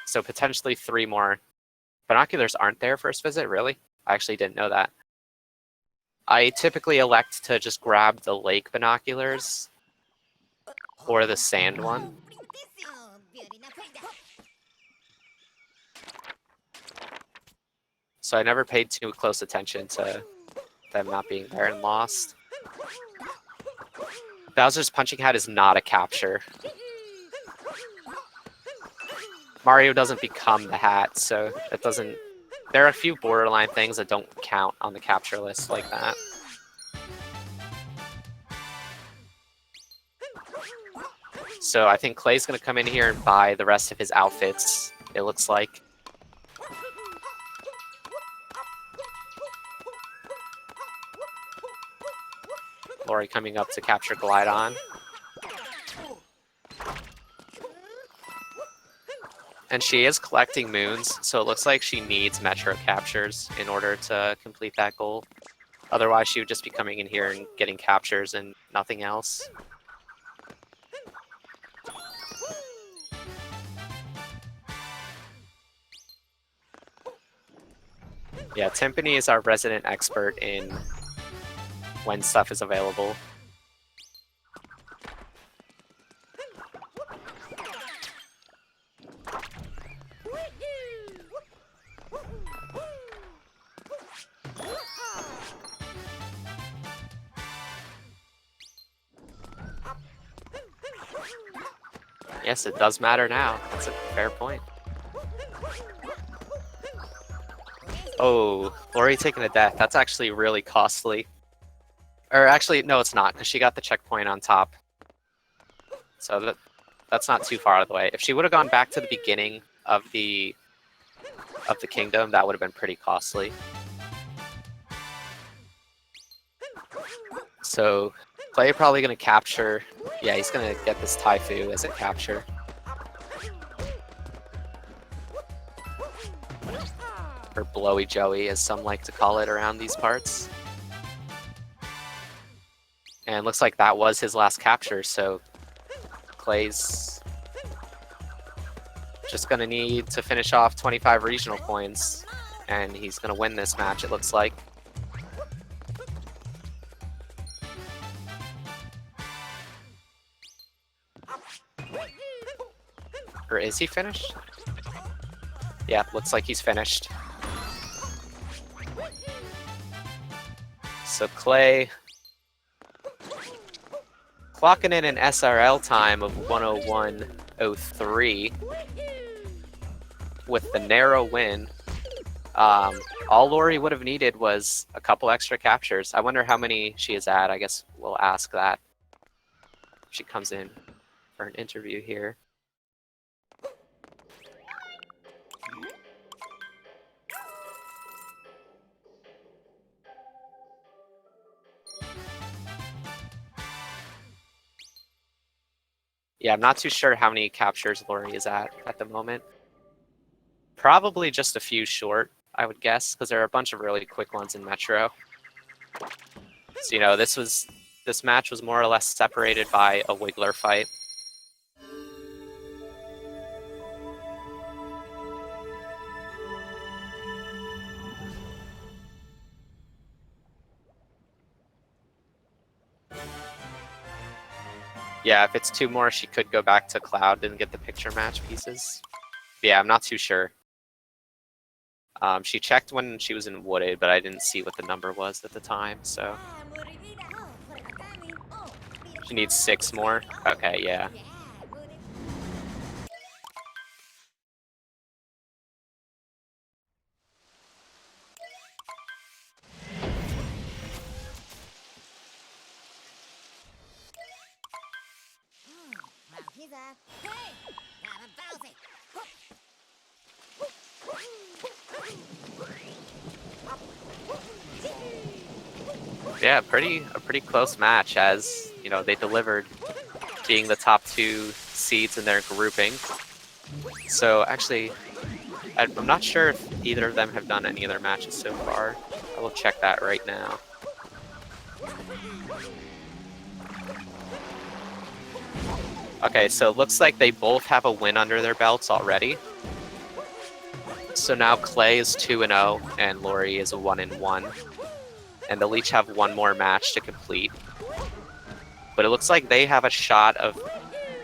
So potentially 3 more. Binoculars aren't there first visit, really? I actually didn't know that. I typically elect to just grab the lake binoculars or the sand one. So I never paid too close attention to them not being there and Lost. Bowser's punching hat is not a capture. Mario doesn't become the hat, so it doesn't... There are a few borderline things that don't count on the capture list like that. So I think Clay's gonna come in here and buy the rest of his outfits, it looks like. Laurie coming up to capture Glide On. And she is collecting moons, so it looks like she needs Metro captures in order to complete that goal. Otherwise, she would just be coming in here and getting captures and nothing else. Yeah, Timpani is our resident expert in when stuff is available. Yes, it does matter now. That's a fair point. Oh, Laurie taking a death. That's actually really costly. Or actually, no, it's not, because she got the checkpoint on top. So that's not too far out of the way. If she would have gone back to the beginning of the kingdom, that would have been pretty costly. So Clay probably going to capture. Yeah, he's going to get this Taifu as a capture. Or Blowy Joey, as some like to call it around these parts. And looks like that was his last capture, so Clay's just going to need to finish off 25 regional points, and he's going to win this match, it looks like. Or is he finished? Yeah, looks like he's finished. So Clay clocking in an SRL time of 101.03 with the narrow win. All Laurie would have needed was a couple extra captures. I wonder how many she is at. I guess we'll ask that. She comes in for an interview here. Yeah, I'm not too sure how many captures Laurie is at the moment. Probably just a few short, I would guess, because there are a bunch of really quick ones in Metro. So, you know, this match was more or less separated by a Wiggler fight. Yeah, if it's two more, she could go back to Cloud and get the picture match pieces. But yeah, I'm not too sure. She checked when she was in Wooded, but I didn't see what the number was at the time, so. She needs 6 more? Okay, yeah. Yeah, a pretty close match, as you know, they delivered being the top 2 seeds in their grouping. So actually, I'm not sure if either of them have done any other matches so far. I will check that right now. Okay, so it looks like they both have a win under their belts already. So now Clay is 2-0 and Laurie is 1-1. And they'll each have one more match to complete. But it looks like they have a shot of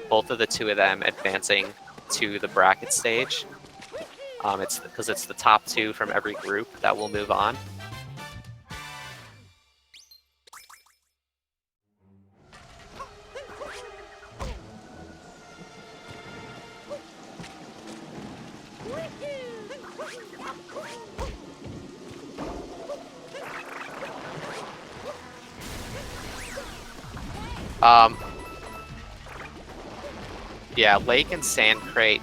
both of the two of them advancing to the bracket stage. It's because it's the top 2 from every group that will move on. Yeah, Lake and Sand Crate.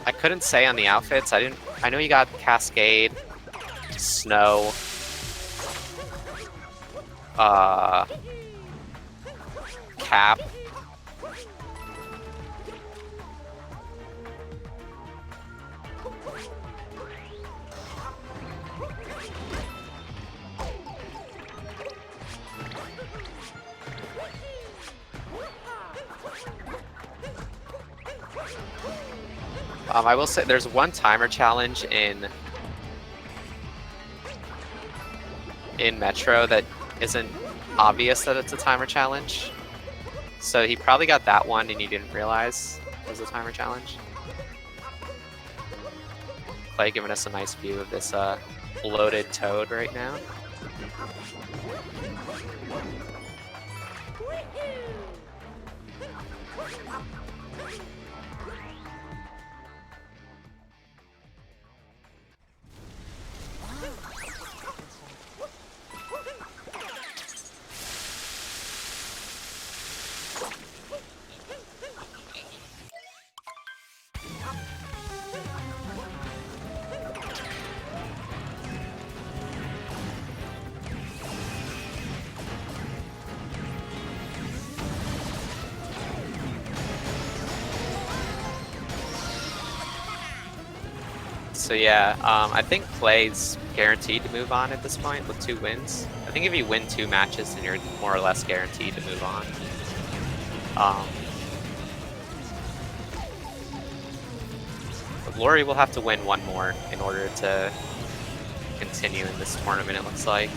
I couldn't say on the outfits. I know you got Cascade, Snow, Cap. I will say there's one timer challenge in Metro that isn't obvious that it's a timer challenge. So he probably got that one and he didn't realize it was a timer challenge. Clay giving us a nice view of this bloated Toad right now. So yeah, I think Clay's guaranteed to move on at this point with 2 wins. I think if you win 2 matches, then you're more or less guaranteed to move on. But Laurie will have to win 1 more in order to continue in this tournament, it looks like.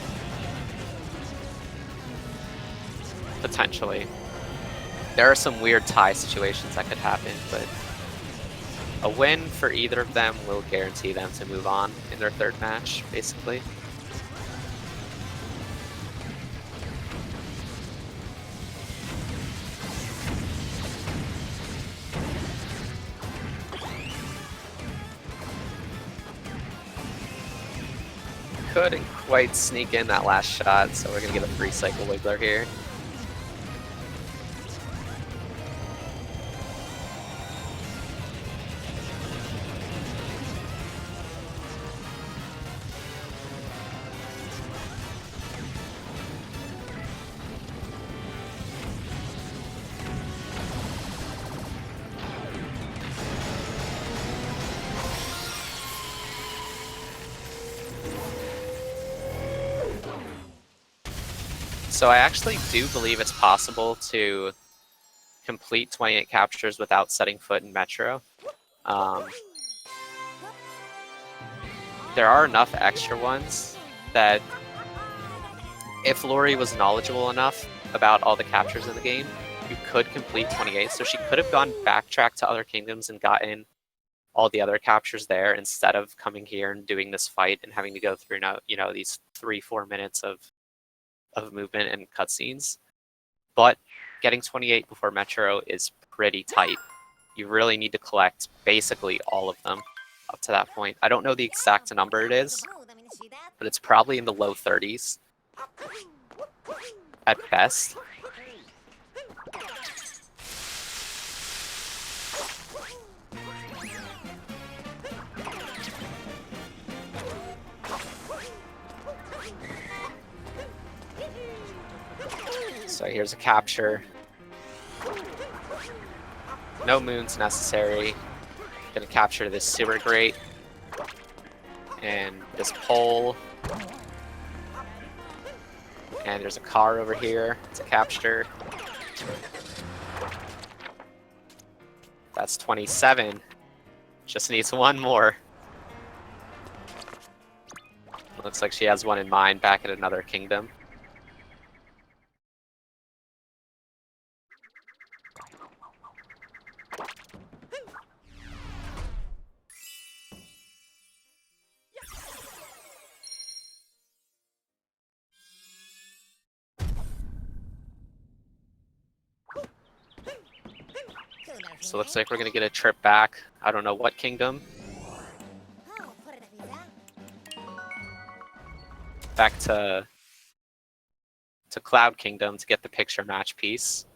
Potentially. There are some weird tie situations that could happen, but a win for either of them will guarantee them to move on in their 3rd match, basically. Couldn't quite sneak in that last shot, so we're gonna get a free cycle wiggler here. So I actually do believe it's possible to complete 28 captures without setting foot in Metro. There are enough extra ones that if Laurie was knowledgeable enough about all the captures in the game, you could complete 28. So she could have gone backtrack to other kingdoms and gotten all the other captures there instead of coming here and doing this fight and having to go through these 3-4 minutes of movement and cutscenes. But getting 28 before Metro is pretty tight. You really need to collect basically all of them up to that point. I don't know the exact number it is, but it's probably in the low 30s at best. So here's a capture. No moons necessary. Gonna capture this sewer grate and this pole. And there's a car over here to capture. That's 27. Just needs 1 more. Looks like she has one in mind back at another kingdom. So looks like we're gonna get a trip back. I don't know what kingdom. Back to Cloud Kingdom to get the picture match piece.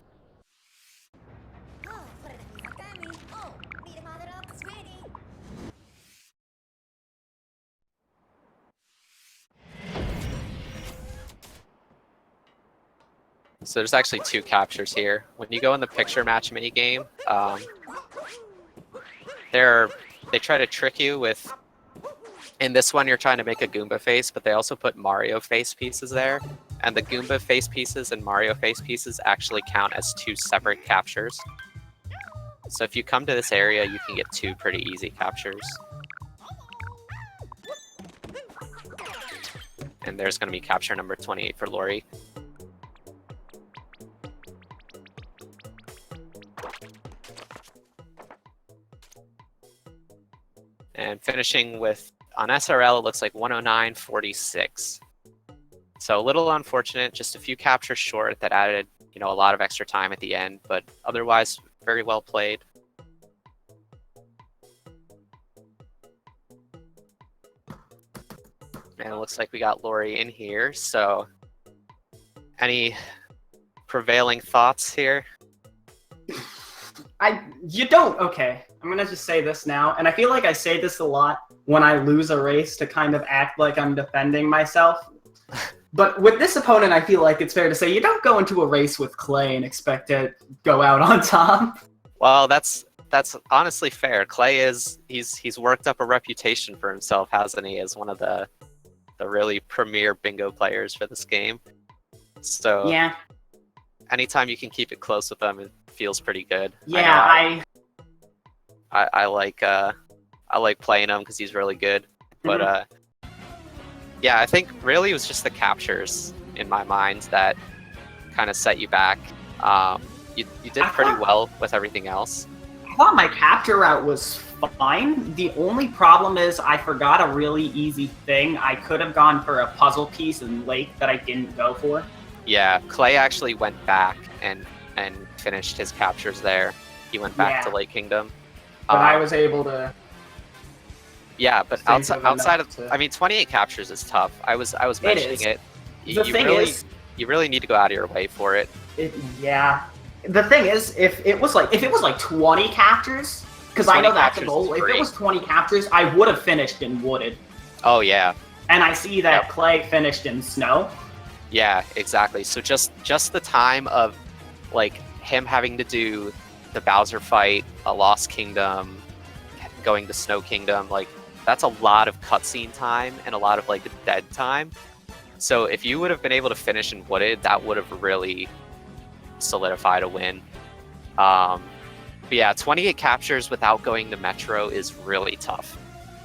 So there's actually 2 captures here. When you go in the picture match minigame, they try to trick you with, in this one you're trying to make a Goomba face, but they also put Mario face pieces there. And the Goomba face pieces and Mario face pieces actually count as 2 separate captures. So if you come to this area, you can get 2 pretty easy captures. And there's going to be capture number 28 for Laurie. And finishing with, on SRL, it looks like 109.46. So a little unfortunate, just a few captures short that added, a lot of extra time at the end, but otherwise very well played. And it looks like we got Laurie in here, so any prevailing thoughts here? You don't. Okay, I'm gonna just say this now, and I feel like I say this a lot when I lose a race to kind of act like I'm defending myself. But with this opponent, I feel like it's fair to say you don't go into a race with Clay and expect to go out on top. Well, that's that's honestly fair. Clay he's worked up a reputation for himself, hasn't he, as one of the really premier bingo players for this game. So Yeah. anytime you can keep it close with him, it feels pretty good. Yeah, I like playing him because he's really good. But yeah, I think really it was just the captures in my mind that kind of set you back. You did pretty well with everything else. I thought my capture route was fine. The only problem is I forgot a really easy thing. I could have gone for a puzzle piece in Lake that I didn't go for. Yeah, Clay actually went back and finished his captures there. He went back to Lake Kingdom. But I was able to. Yeah, but outside of, I mean, 28 captures is tough. I was mentioning it. The thing is, you really need to go out of your way for it. Yeah. The thing is, if it was like 20 captures, because I know that's the goal. If it was 20 captures, I would have finished in Wooded. Oh yeah. And I see that Clay finished in Snow. Yeah, exactly. So just the time of like him having to do the Bowser fight, a Lost Kingdom, going to Snow Kingdom, like that's a lot of cutscene time and a lot of like dead time. So if you would have been able to finish in Wooded, that would have really solidified a win. But yeah, 28 captures without going to Metro is really tough.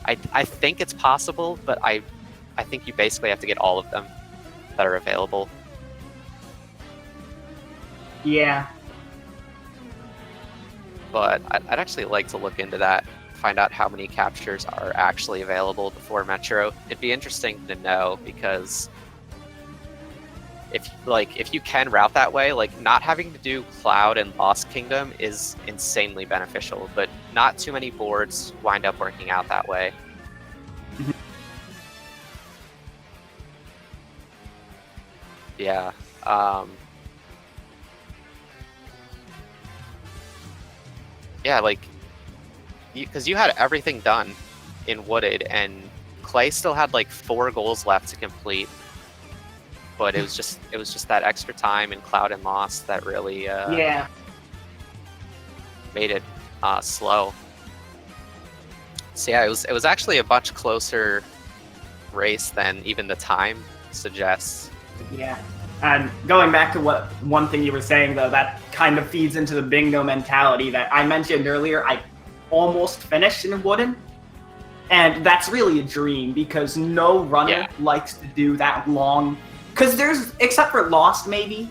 I think it's possible, but I think you basically have to get all of them that are available. Yeah. But I'd actually like to look into that, find out how many captures are actually available before Metro. It'd be interesting to know, because if you can route that way, like not having to do Cloud and Lost Kingdom is insanely beneficial, but not too many boards wind up working out that way. Yeah. Yeah, like, because you had everything done in Wooded, and Clay still had like 4 goals left to complete. But it was just that extra time in Cloud and Lost that really made it slow. So yeah, it was actually a much closer race than even the time suggests. Yeah. And going back to what one thing you were saying, though, that kind of feeds into the bingo mentality that I mentioned earlier. I almost finished in Wooden, and that's really a dream, because no runner likes to do that long. Because there's, except for Lost maybe,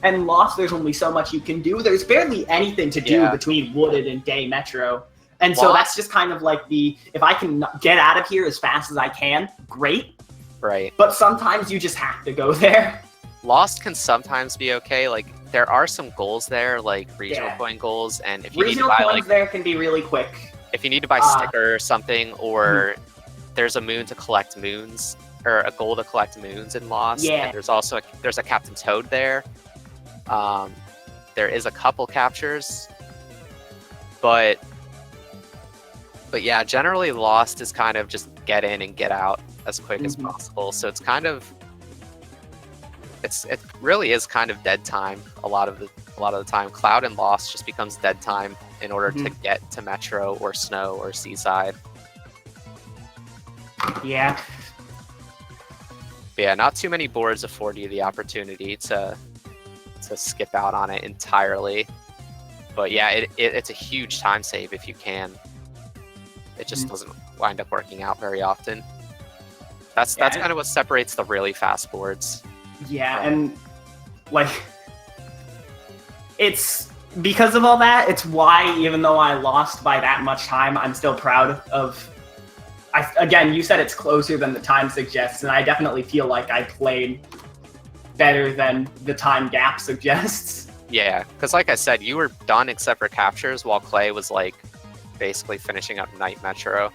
and Lost there's only so much you can do. There's barely anything to do between Wooded and Day Metro. And so that's just kind of like if I can get out of here as fast as I can, great. Right. But sometimes you just have to go there. Lost can sometimes be okay. Like, there are some goals there, like regional coin goals, and if you regional need to buy coins there can be really quick. If you need to buy sticker or something, or there's a moon to collect moons, or a goal to collect moons in Lost. Yeah. And there's also there's a Captain Toad there. There is a couple captures, but yeah, generally Lost is kind of just get in and get out as quick as possible. So it's kind of it really is kind of dead time a lot of the time. Cloud and Lost just becomes dead time in order to get to Metro or Snow or Seaside. Yeah. But yeah, not too many boards afford you the opportunity to skip out on it entirely. But yeah, it's a huge time save if you can. It just doesn't wind up working out very often. That's kind of what separates the really fast boards. Yeah, and like, it's because of all that, it's why, even though I lost by that much time, I'm still proud of. Again, you said it's closer than the time suggests, and I definitely feel like I played better than the time gap suggests. Yeah, because like I said, you were done except for captures, while Clay was like basically finishing up Night Metro.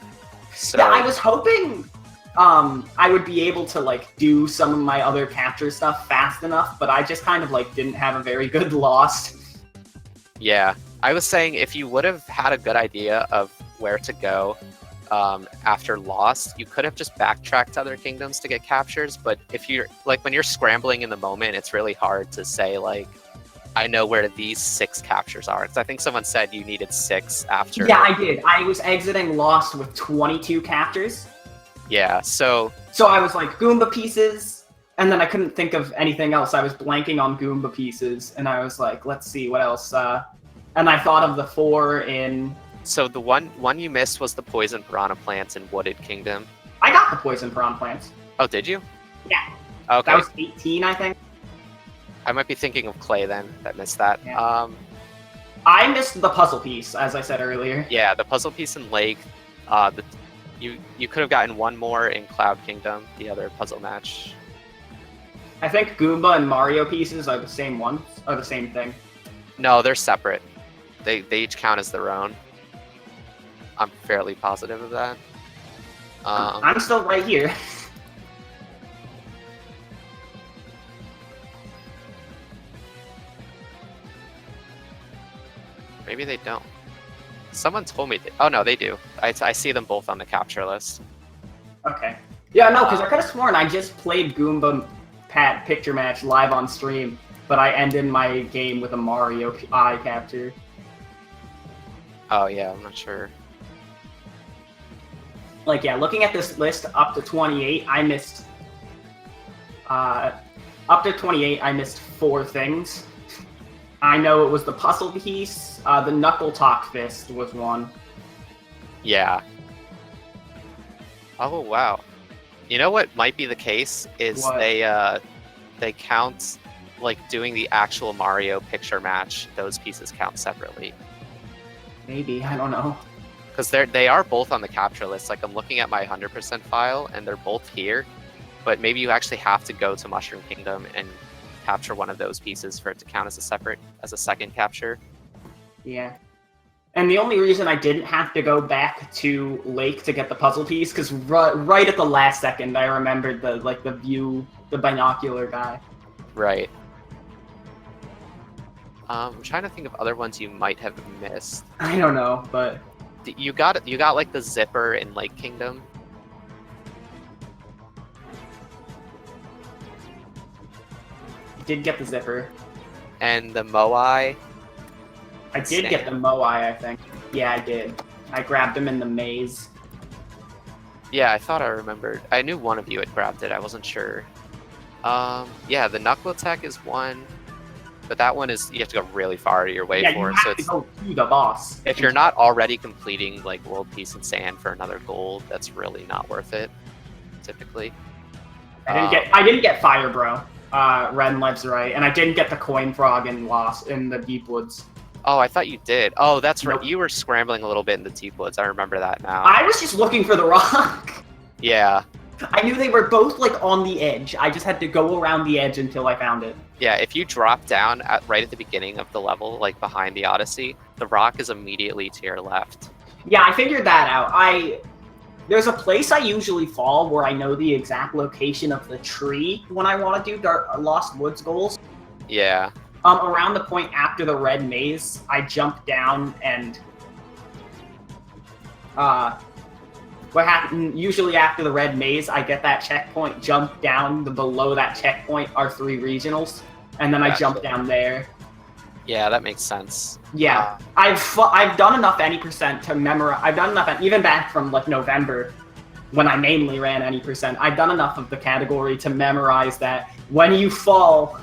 So yeah, I was hoping I would be able to like do some of my other capture stuff fast enough, but I just kind of like didn't have a very good Lost. Yeah, I was saying if you would have had a good idea of where to go after Lost, you could have just backtracked to other kingdoms to get captures. But if you're like, when you're scrambling in the moment, it's really hard to say like, I know where these 6 captures are. Because I think someone said you needed 6 after. Yeah, I did. I was exiting Lost with 22 captures. Yeah, so I was like, Goomba pieces, and then I couldn't think of anything else. I was blanking on Goomba pieces, and I was like, let's see, what else? And I thought of the 4 in... So the one you missed was the poison piranha plants in Wooded Kingdom. I got the poison piranha plants. Oh, did you? Yeah. Okay. That was 18, I think. I might be thinking of Clay then, that missed that. Yeah. I missed the puzzle piece, as I said earlier. Yeah, the puzzle piece in Lake. You could have gotten one more in Cloud Kingdom, the other puzzle match. I think Goomba and Mario pieces are the same ones, are the same thing. No, they're separate. They each count as their own. I'm fairly positive of that. I'm still right here. Maybe they don't. Someone told me. Oh no, they do. I see them both on the capture list. Okay. Yeah, no, because I could have sworn I just played Goomba Pat picture match live on stream, but I ended my game with a Mario eye capture. Oh yeah, I'm not sure. Like, yeah, looking at this list up to 28, I missed... up to 28, I missed 4 things. I know it was the puzzle piece, the Knuckle Talk Fist was one. Yeah. Oh wow. You know what might be the case is What? they count, like doing the actual Mario picture match, those pieces count separately. Maybe, I don't know. Because they are both on the capture list. Like I'm looking at my 100% file and they're both here, but maybe you actually have to go to Mushroom Kingdom and capture one of those pieces for it to count as a second capture. Yeah. And the only reason I didn't have to go back to Lake to get the puzzle piece, because right at the last second I remembered the binocular guy. Right. I'm trying to think of other ones you might have missed. I don't know, but... You got like the zipper in Lake Kingdom. Did get the zipper. And the Moai. I did get the Moai, I think. Yeah, I did. I grabbed him in the maze. Yeah, I thought I remembered. I knew one of you had grabbed it. I wasn't sure. Yeah, the Knuckle Attack is one. But that one is, you have to go really far out of your way for it. So you have to go to the boss. If you're not already completing like World Peace and Sand for another gold, that's really not worth it, typically. I didn't get Fire Bro. Ren Lives Right, and I didn't get the Coin Frog in Lost in the Deep Woods. Oh, I thought you did. Oh, that's right. Nope. You were scrambling a little bit in the Deep Woods. I remember that now. I was just looking for the rock. Yeah. I knew they were both like on the edge. I just had to go around the edge until I found it. Yeah, if you drop down right at the beginning of the level, like behind the Odyssey, the rock is immediately to your left. Yeah, I figured that out. There's a place I usually fall where I know the exact location of the tree when I want to do Lost Woods goals. Yeah. Around the point after the red maze, I jump down and what happened usually after the red maze, I get that checkpoint, jump down. Below that checkpoint are 3 regionals, and then I jump down there. Yeah, that makes sense. Yeah, I've done enough any percent to memorize. I've done enough even back from like November, when I mainly ran any percent. I've done enough of the category to memorize that when you fall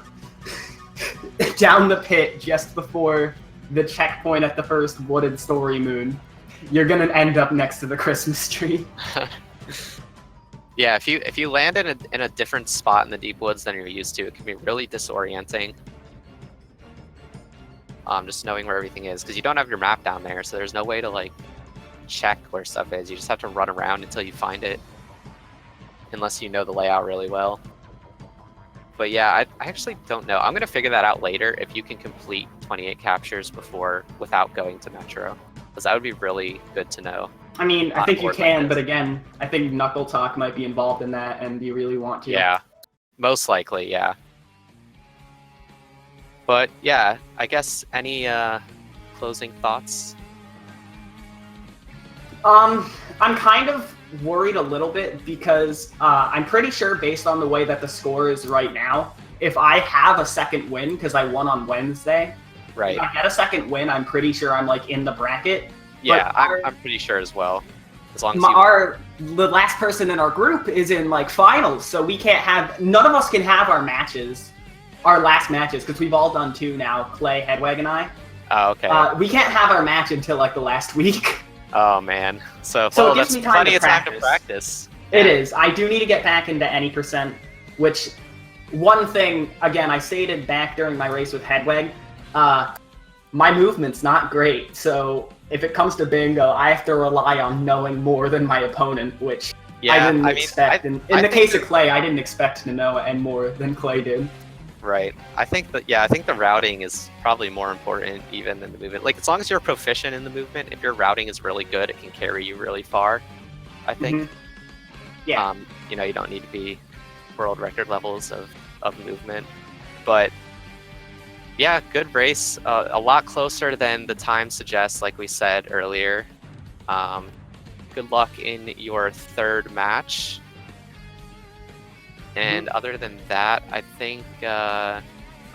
down the pit just before the checkpoint at the first wooded story moon, you're gonna end up next to the Christmas tree. Yeah, if you land in a different spot in the Deep Woods than you're used to, it can be really disorienting. Just knowing where everything is, because you don't have your map down there, so there's no way to like check where stuff is. You just have to run around until you find it, unless you know the layout really well. But yeah, I actually don't know. I'm gonna figure that out later if you can complete 28 captures without going to Metro, because that would be really good to know. I mean, I think you can, but again, I think Knuckle Talk might be involved in that, and do you really want to? Yeah, most likely, yeah. But yeah, I guess any closing thoughts? I'm kind of worried a little bit because I'm pretty sure based on the way that the score is right now, if I have a second win, because I won on Wednesday, Right. if I get a second win, I'm pretty sure I'm like in the bracket. Yeah, But I'm pretty sure as well. As long as the last person in our group is in like finals, so we can't have, none of us can have our last matches, because we've all done 2 now, Clay, Hedwig, and I. Oh, okay. We can't have our match until like the last week. Oh man. So So it well, gives that's me time plenty to of time to practice. practice. It is. I do need to get back into any percent, which one thing, again, I stated back during my race with Hedwig, my movement's not great, so if it comes to bingo, I have to rely on knowing more than my opponent, which I didn't expect. In the case of Clay, I didn't expect to know and more than Clay did. Right. I think the routing is probably more important even than the movement. Like, as long as you're proficient in the movement, if your routing is really good, it can carry you really far, I think. Yeah. You know, you don't need to be world record levels of movement. But yeah, good race. A lot closer than the time suggests, like we said earlier. Good luck in your 3rd match. And other than that, I think I'm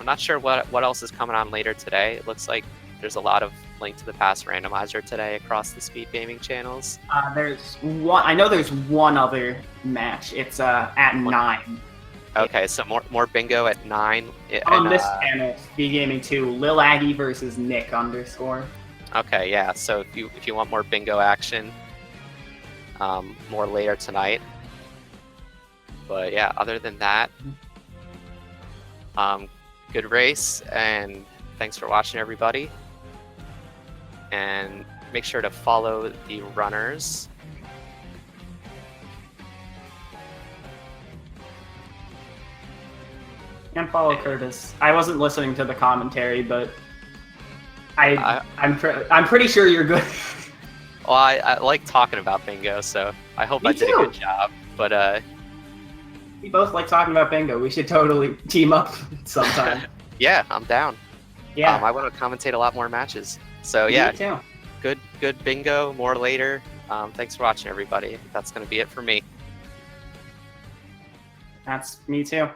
not sure what else is coming on later today. It looks like there's a lot of Link to the Past randomizer today across the speed gaming channels. There's one. I know there's one other match. It's at 9. Okay, so more bingo at 9. On this channel, Speed Gaming 2, Lil Aggie versus Nick _. Okay, yeah. So if you want more bingo action, more later tonight. But yeah, other than that, good race, and thanks for watching, everybody. And make sure to follow the runners. And follow Curtis. I wasn't listening to the commentary, but I'm pretty sure you're good. Well, I like talking about bingo, so I hope Me I did too. a good job. But We both like talking about bingo. We should totally team up sometime. yeah, I'm down. Yeah. I want to commentate a lot more matches. So yeah, Me too. good bingo. More later. Thanks for watching, everybody. That's going to be it for me. That's me too.